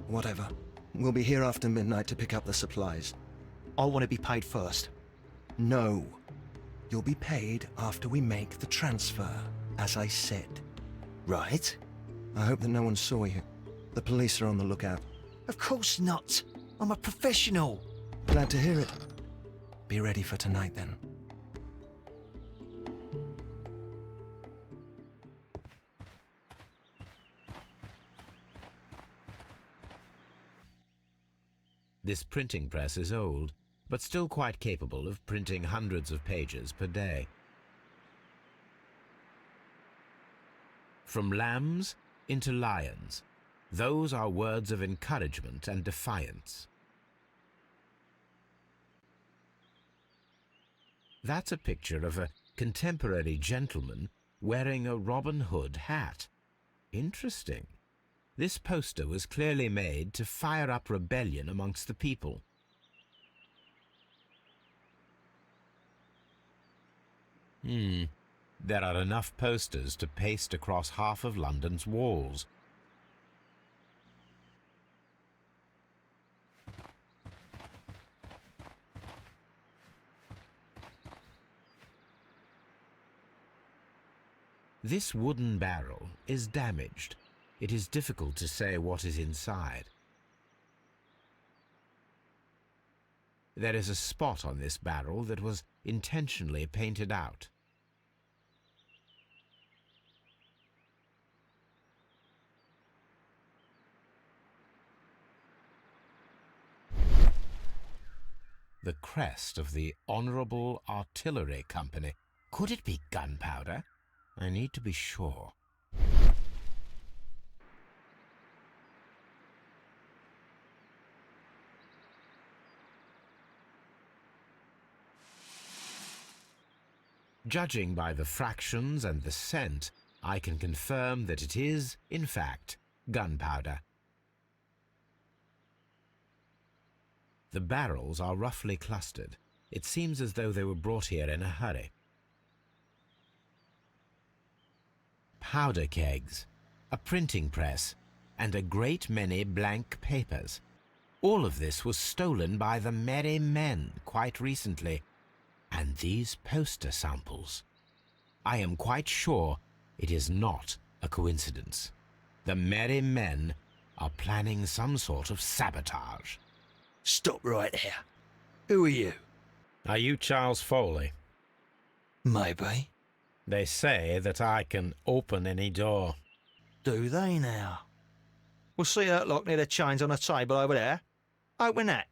Whatever. We'll be here after midnight to pick up the supplies. I want to be paid first. No. You'll be paid after we make the transfer, as I said. Right? I hope that no one saw you. The police are on the lookout. Of course not. I'm a professional. Glad to hear it. Be ready for tonight, then. This printing press is old, but still quite capable of printing hundreds of pages per day. From lambs into lions, those are words of encouragement and defiance. That's a picture of a contemporary gentleman wearing a Robin Hood hat. Interesting. This poster was clearly made to fire up rebellion amongst the people. There are enough posters to paste across half of London's walls. This wooden barrel is damaged. It is difficult to say what is inside. There is a spot on this barrel that was intentionally painted out. The crest of the Honourable Artillery Company. Could it be gunpowder? I need to be sure. Judging by the fractions and the scent, I can confirm that it is, in fact, gunpowder. The barrels are roughly clustered. It seems as though they were brought here in a hurry. Powder kegs, a printing press, and a great many blank papers. All of this was stolen by the Merry Men quite recently. And these poster samples. I am quite sure it is not a coincidence. The Merry Men are planning some sort of sabotage. Stop right there. Who are you? Are you Charles Foley? Maybe. They say that I can open any door. Do they now? We'll see that lock near the chains on a table over there. Open that.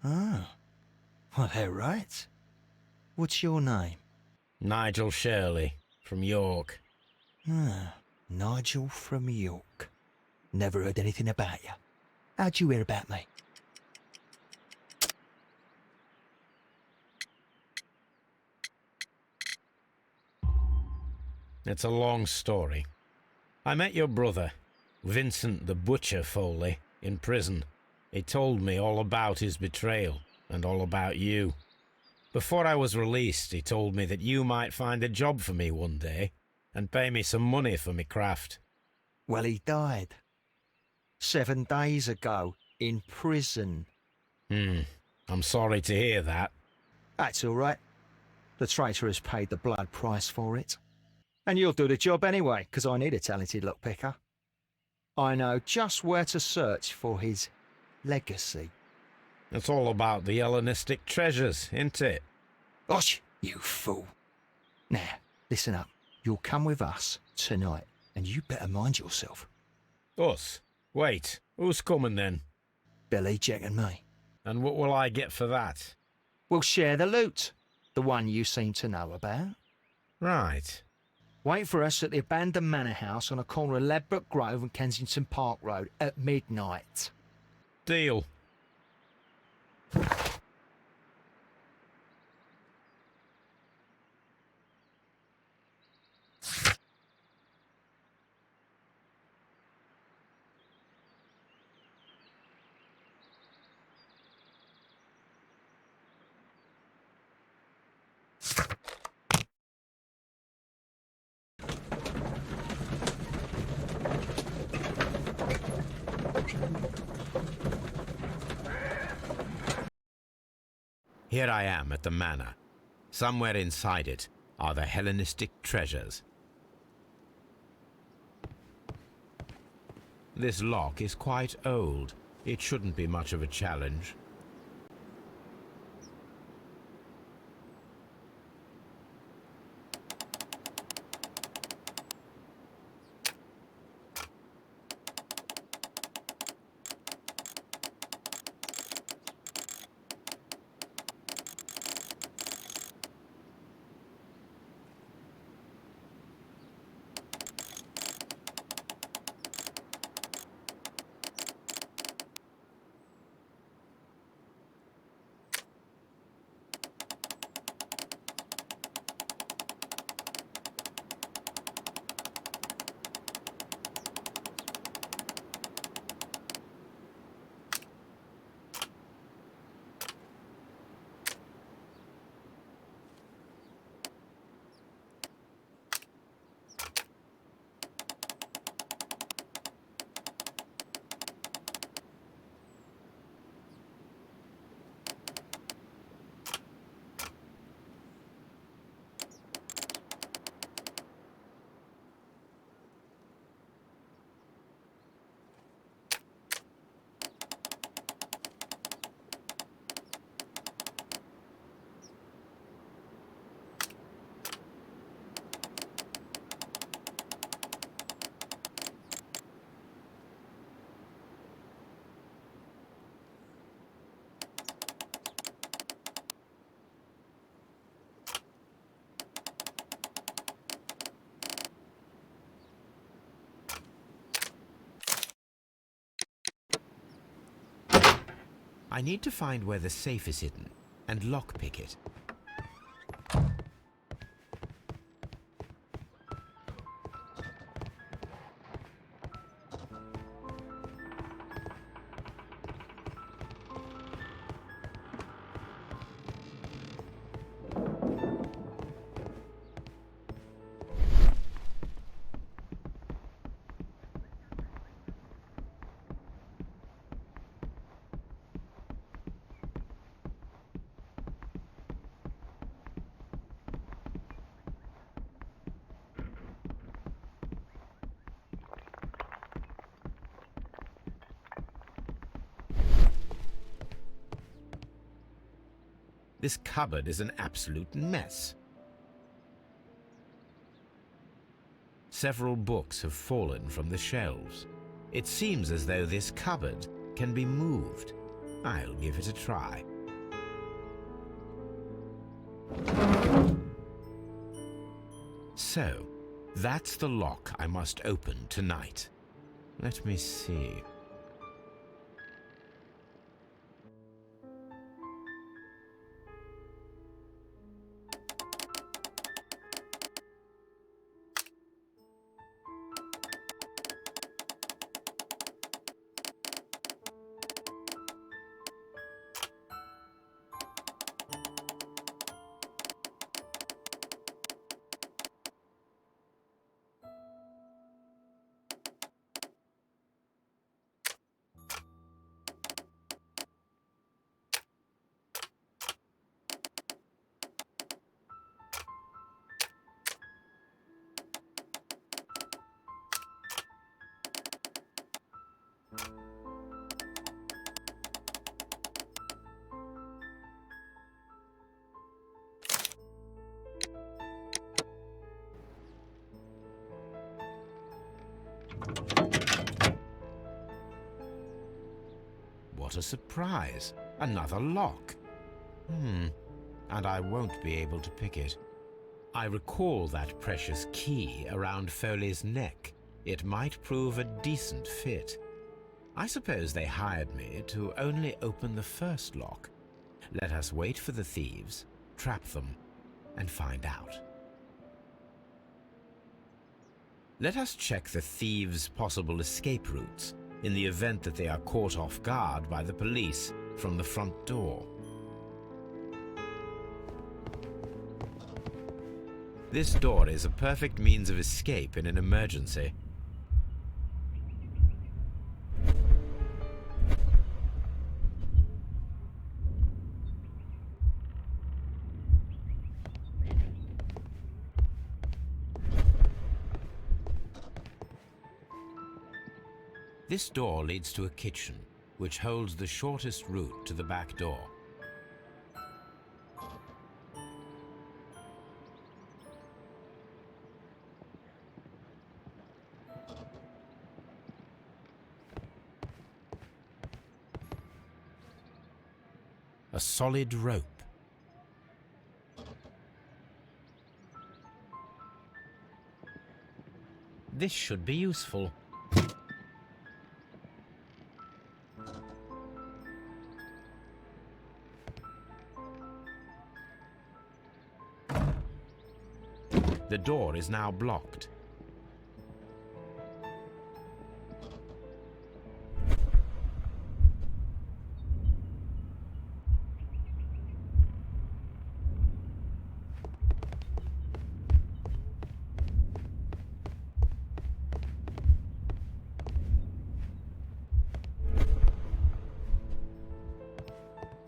Ah, well, they're right. What's your name? Nigel Shirley, from York. Ah, Nigel from York. Never heard anything about you. How'd you hear about me? It's a long story. I met your brother, Vincent the Butcher Foley, in prison. He told me all about his betrayal and all about you. Before I was released, he told me that you might find a job for me one day and pay me some money for me craft. Well, he died. 7 days ago, in prison. I'm sorry to hear that. That's all right. The traitor has paid the blood price for it. And you'll do the job anyway, because I need a talented lockpicker. I know just where to search for his legacy. It's all about the Hellenistic treasures, isn't it? Osh, you fool. Now, listen up. You'll come with us tonight, and you better mind yourself. Us? Wait, who's coming then? Billy, Jack and me. And what will I get for that? We'll share the loot. The one you seem to know about. Right. Wait for us at the abandoned manor house on a corner of Ladbroke Grove and Kensington Park Road at midnight. Deal. Here I am at the manor. Somewhere inside it are the Hellenistic treasures. This lock is quite old. It shouldn't be much of a challenge. I need to find where the safe is hidden and lockpick it. This cupboard is an absolute mess. Several books have fallen from the shelves. It seems as though this cupboard can be moved. I'll give it a try. So, that's the lock I must open tonight. Let me see. What a surprise! Another lock. And I won't be able to pick it. I recall that precious key around Foley's neck. It might prove a decent fit. I suppose they hired me to only open the first lock. Let us wait for the thieves, trap them, and find out. Let us check the thieves' possible escape routes in the event that they are caught off guard by the police from the front door. This door is a perfect means of escape in an emergency. This door leads to a kitchen, which holds the shortest route to the back door. A solid rope. This should be useful. The door is now blocked.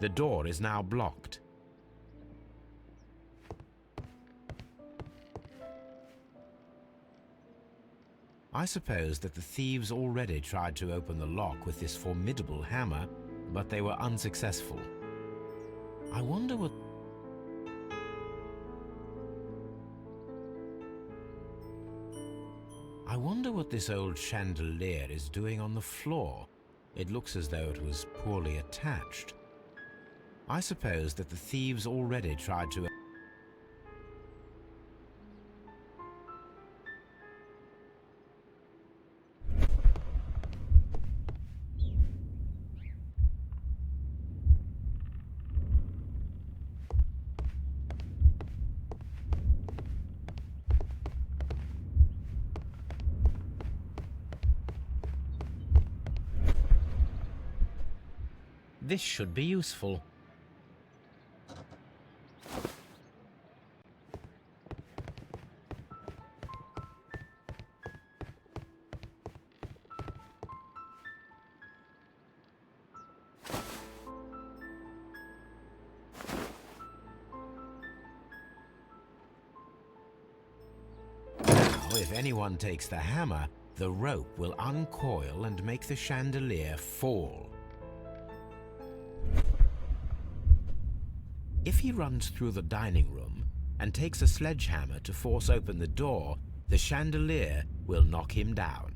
The door is now blocked. I suppose that the thieves already tried to open the lock with this formidable hammer, but they were unsuccessful. I wonder what this old chandelier is doing on the floor. It looks as though it was poorly attached. I suppose that the thieves already tried to... This should be useful. If anyone takes the hammer, the rope will uncoil and make the chandelier fall. If he runs through the dining room and takes a sledgehammer to force open the door, the chandelier will knock him down.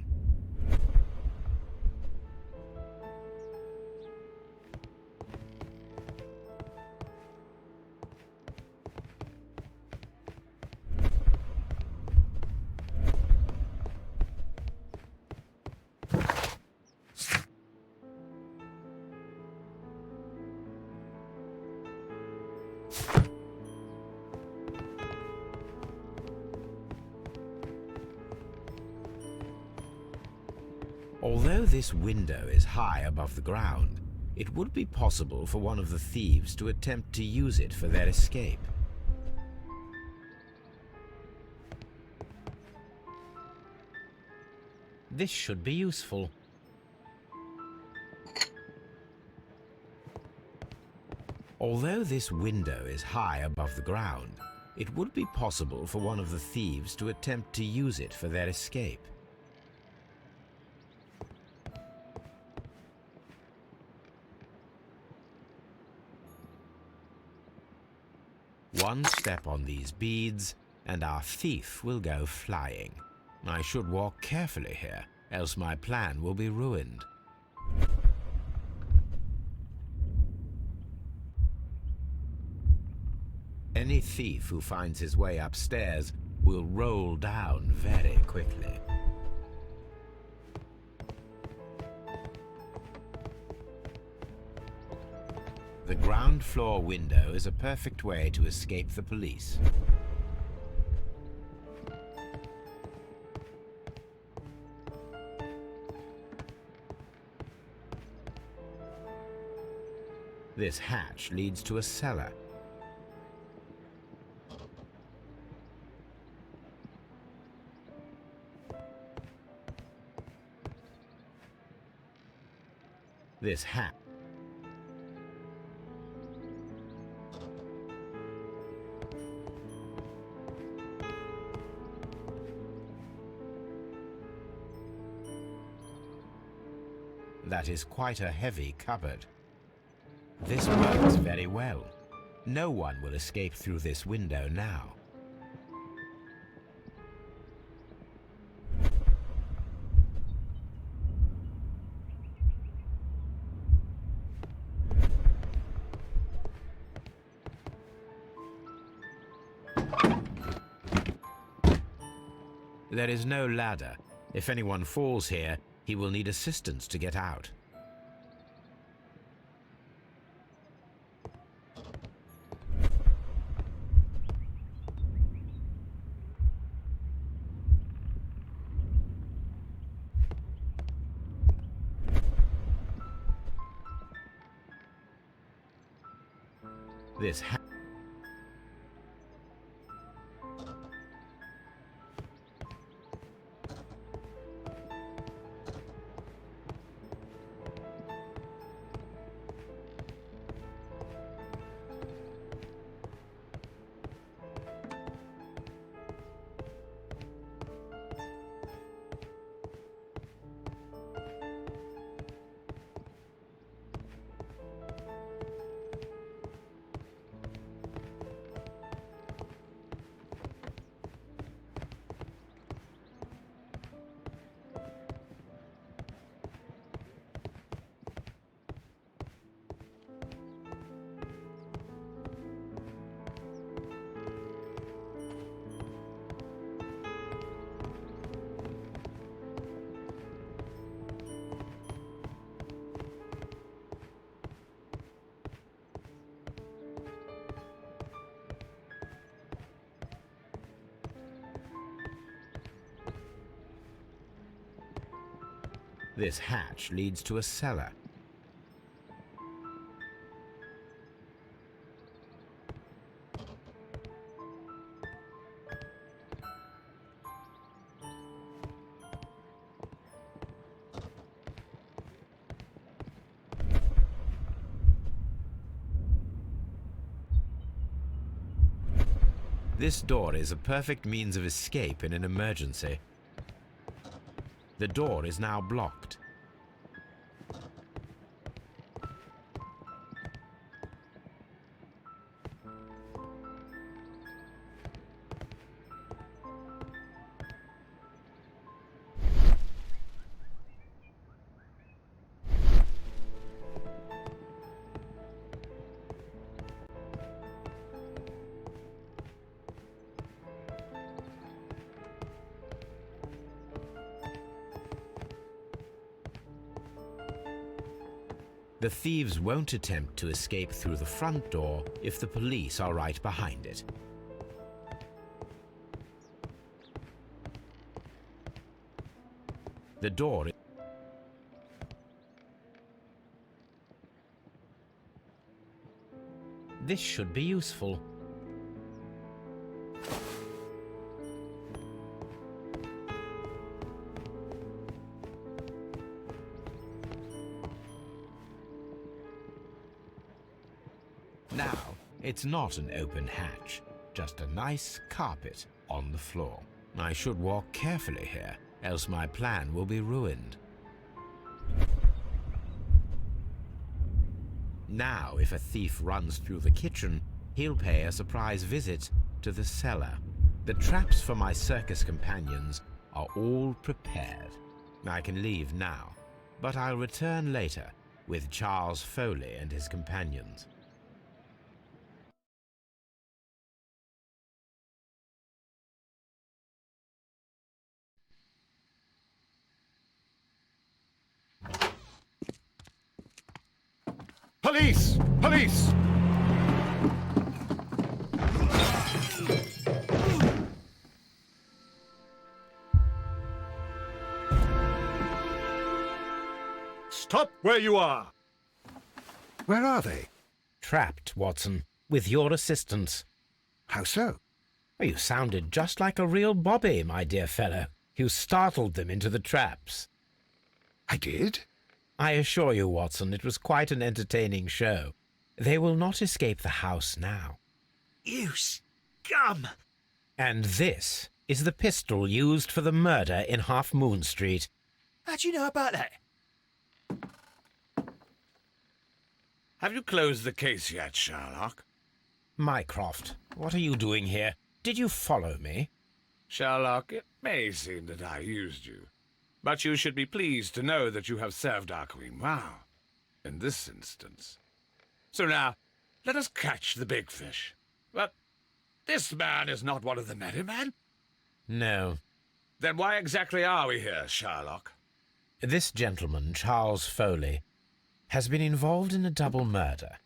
Although this window is high above the ground, it would be possible for one of the thieves to attempt to use it for their escape. This should be useful. Although this window is high above the ground, it would be possible for one of the thieves to attempt to use it for their escape. One step on these beads, and our thief will go flying. I should walk carefully here, else my plan will be ruined. Any thief who finds his way upstairs will roll down very quickly. The ground floor window is a perfect way to escape the police. This hatch leads to a cellar. This hatch. That is quite a heavy cupboard. This works very well. No one will escape through this window now. There is no ladder. If anyone falls here, he will need assistance to get out. This hatch leads to a cellar. This door is a perfect means of escape in an emergency. The door is now blocked. The thieves won't attempt to escape through the front door if the police are right behind it. The door. This should be useful. Now, it's not an open hatch, just a nice carpet on the floor. I should walk carefully here, else my plan will be ruined. Now, if a thief runs through the kitchen, he'll pay a surprise visit to the cellar. The traps for my circus companions are all prepared. I can leave now, but I'll return later with Charles Foley and his companions. Police! Police! Stop where you are! Where are they? Trapped, Watson, with your assistance. How so? You sounded just like a real Bobby, my dear fellow. You startled them into the traps. I did? I assure you, Watson, it was quite an entertaining show. They will not escape the house now. You scum! And this is the pistol used for the murder in Half Moon Street. How'd you know about that? Have you closed the case yet, Sherlock? Mycroft, what are you doing here? Did you follow me? Sherlock, it may seem that I used you, but you should be pleased to know that you have served our queen well, in this instance. So now, let us catch the big fish. But this man is not one of the merry men? No. Then why exactly are we here, Sherlock? This gentleman, Charles Foley, has been involved in a double murder,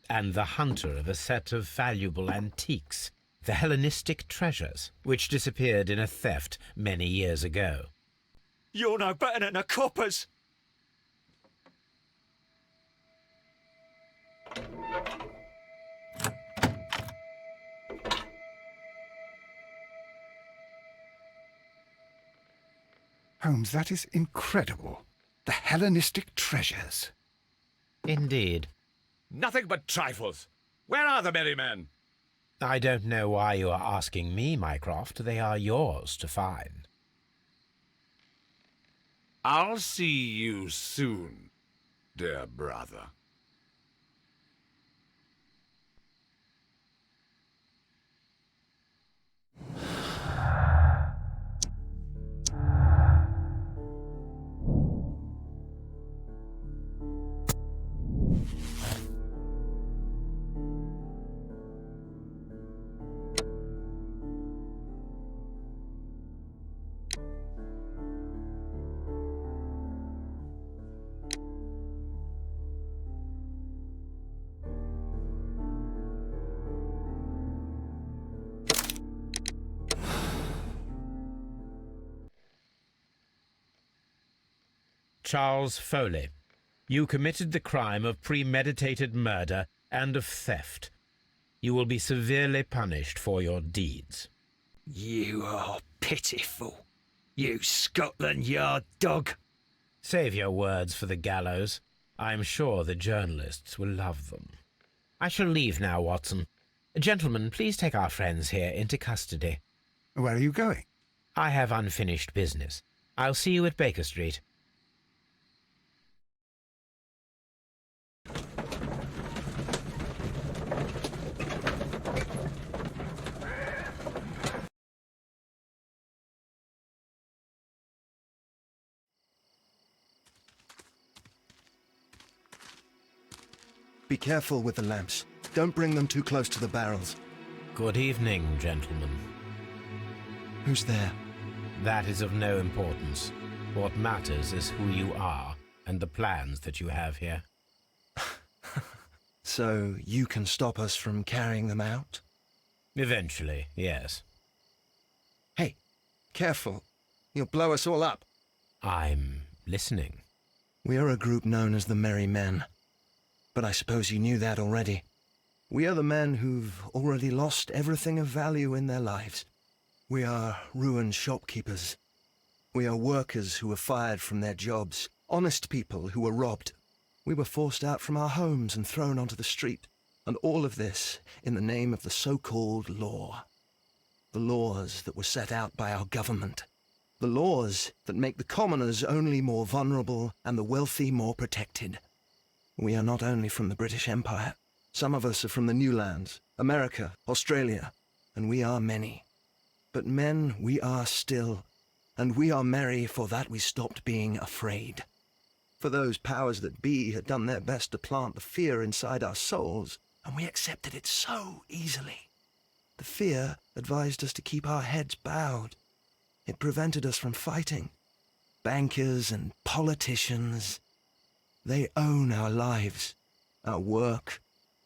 and the hunter of a set of valuable antiques, the Hellenistic treasures, which disappeared in a theft many years ago. You're no better than the coppers! Holmes, that is incredible. The Hellenistic treasures. Indeed. Nothing but trifles. Where are the merry men? I don't know why you are asking me, Mycroft. They are yours to find. I'll see you soon, dear brother. Charles Foley, you committed the crime of premeditated murder and of theft. You will be severely punished for your deeds. You are pitiful, you Scotland Yard dog. Save your words for the gallows. I'm sure the journalists will love them. I shall leave now, Watson. Gentlemen, please take our friends here into custody. Where are you going? I have unfinished business. I'll see you at Baker Street. Be careful with the lamps. Don't bring them too close to the barrels. Good evening, gentlemen. Who's there? That is of no importance. What matters is who you are and the plans that you have here. So you can stop us from carrying them out? Eventually, yes. Hey, careful. You'll blow us all up. I'm listening. We are a group known as the Merry Men. But I suppose you knew that already. We are the men who've already lost everything of value in their lives. We are ruined shopkeepers. We are workers who were fired from their jobs. Honest people who were robbed. We were forced out from our homes and thrown onto the street. And all of this in the name of the so-called law. The laws that were set out by our government. The laws that make the commoners only more vulnerable and the wealthy more protected. We are not only from the British Empire. Some of us are from the New Lands, America, Australia, and we are many. But men we are still, and we are merry for that we stopped being afraid. For those powers that be had done their best to plant the fear inside our souls, and we accepted it so easily. The fear advised us to keep our heads bowed. It prevented us from fighting. Bankers and politicians, they own our lives, our work,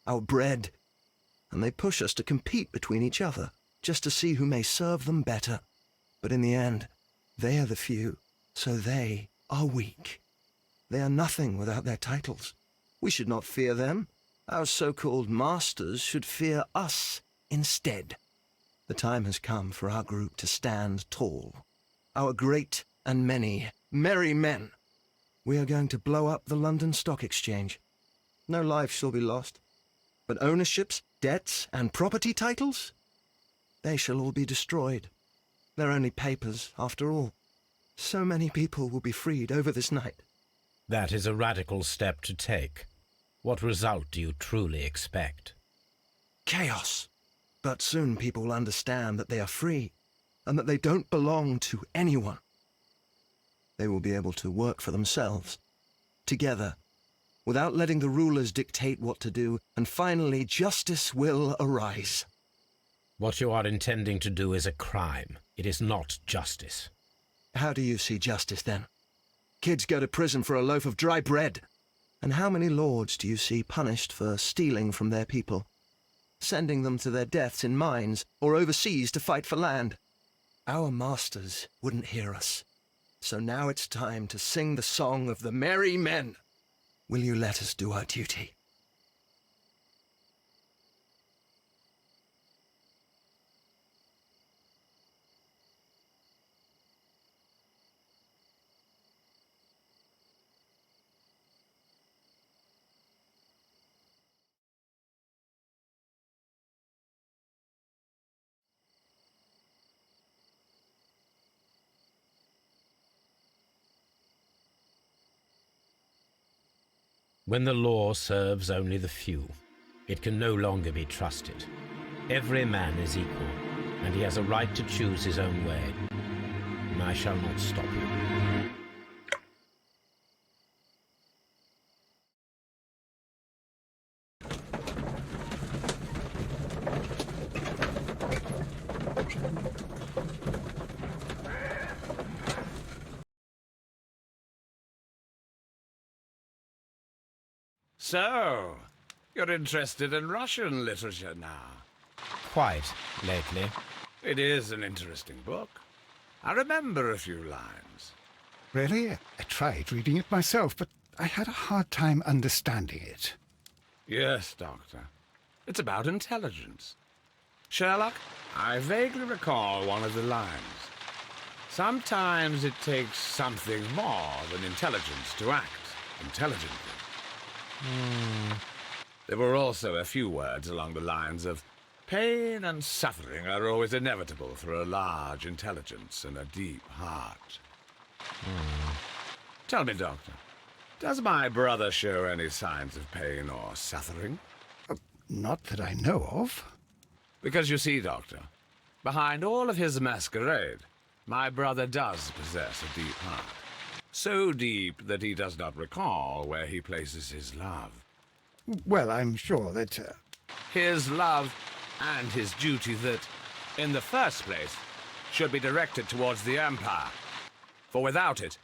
our bread, and they push us to compete between each other, just to see who may serve them better. But in the end, they are the few, so they are weak. They are nothing without their titles. We should not fear them. Our so-called masters should fear us instead. The time has come for our group to stand tall. Our great and many merry men. We are going to blow up the London Stock Exchange. No life shall be lost. But ownerships, debts, and property titles? They shall all be destroyed. They're only papers, after all. So many people will be freed over this night. That is a radical step to take. What result do you truly expect? Chaos. But soon people will understand that they are free, and that they don't belong to anyone. They will be able to work for themselves, together, without letting the rulers dictate what to do, and finally justice will arise. What you are intending to do is a crime. It is not justice. How do you see justice, then? Kids go to prison for a loaf of dry bread. And how many lords do you see punished for stealing from their people? Sending them to their deaths in mines or overseas to fight for land? Our masters wouldn't hear us. So now it's time to sing the song of the merry men. Will you let us do our duty? When the law serves only the few, it can no longer be trusted. Every man is equal, and he has a right to choose his own way. And I shall not stop you. So, you're interested in Russian literature now? Quite, lately. It is an interesting book. I remember a few lines. Really? I tried reading it myself, but I had a hard time understanding it. Yes, Doctor. It's about intelligence. Sherlock, I vaguely recall one of the lines. Sometimes it takes something more than intelligence to act intelligently. There were also a few words along the lines of, pain and suffering are always inevitable for a large intelligence and a deep heart. Tell me, Doctor, does my brother show any signs of pain or suffering? Not that I know of. Because you see, Doctor, behind all of his masquerade, my brother does possess a deep heart. So deep that he does not recall where he places his love. Well, I'm sure that... His love and his duty that, in the first place, should be directed towards the Empire. For without it,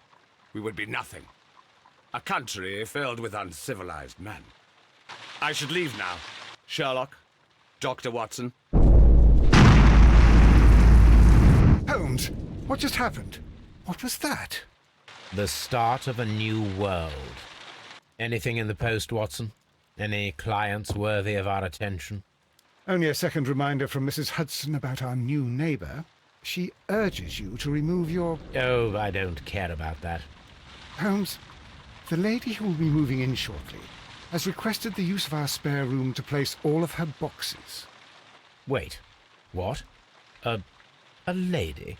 we would be nothing. A country filled with uncivilized men. I should leave now. Sherlock, Dr. Watson. Holmes, what just happened? What was that? The start of a new world. Anything in the post, Watson? Any clients worthy of our attention? Only a second reminder from Mrs. Hudson about our new neighbour. She urges you to remove your... Oh, I don't care about that. Holmes, the lady who will be moving in shortly has requested the use of our spare room to place all of her boxes. Wait, what? A lady?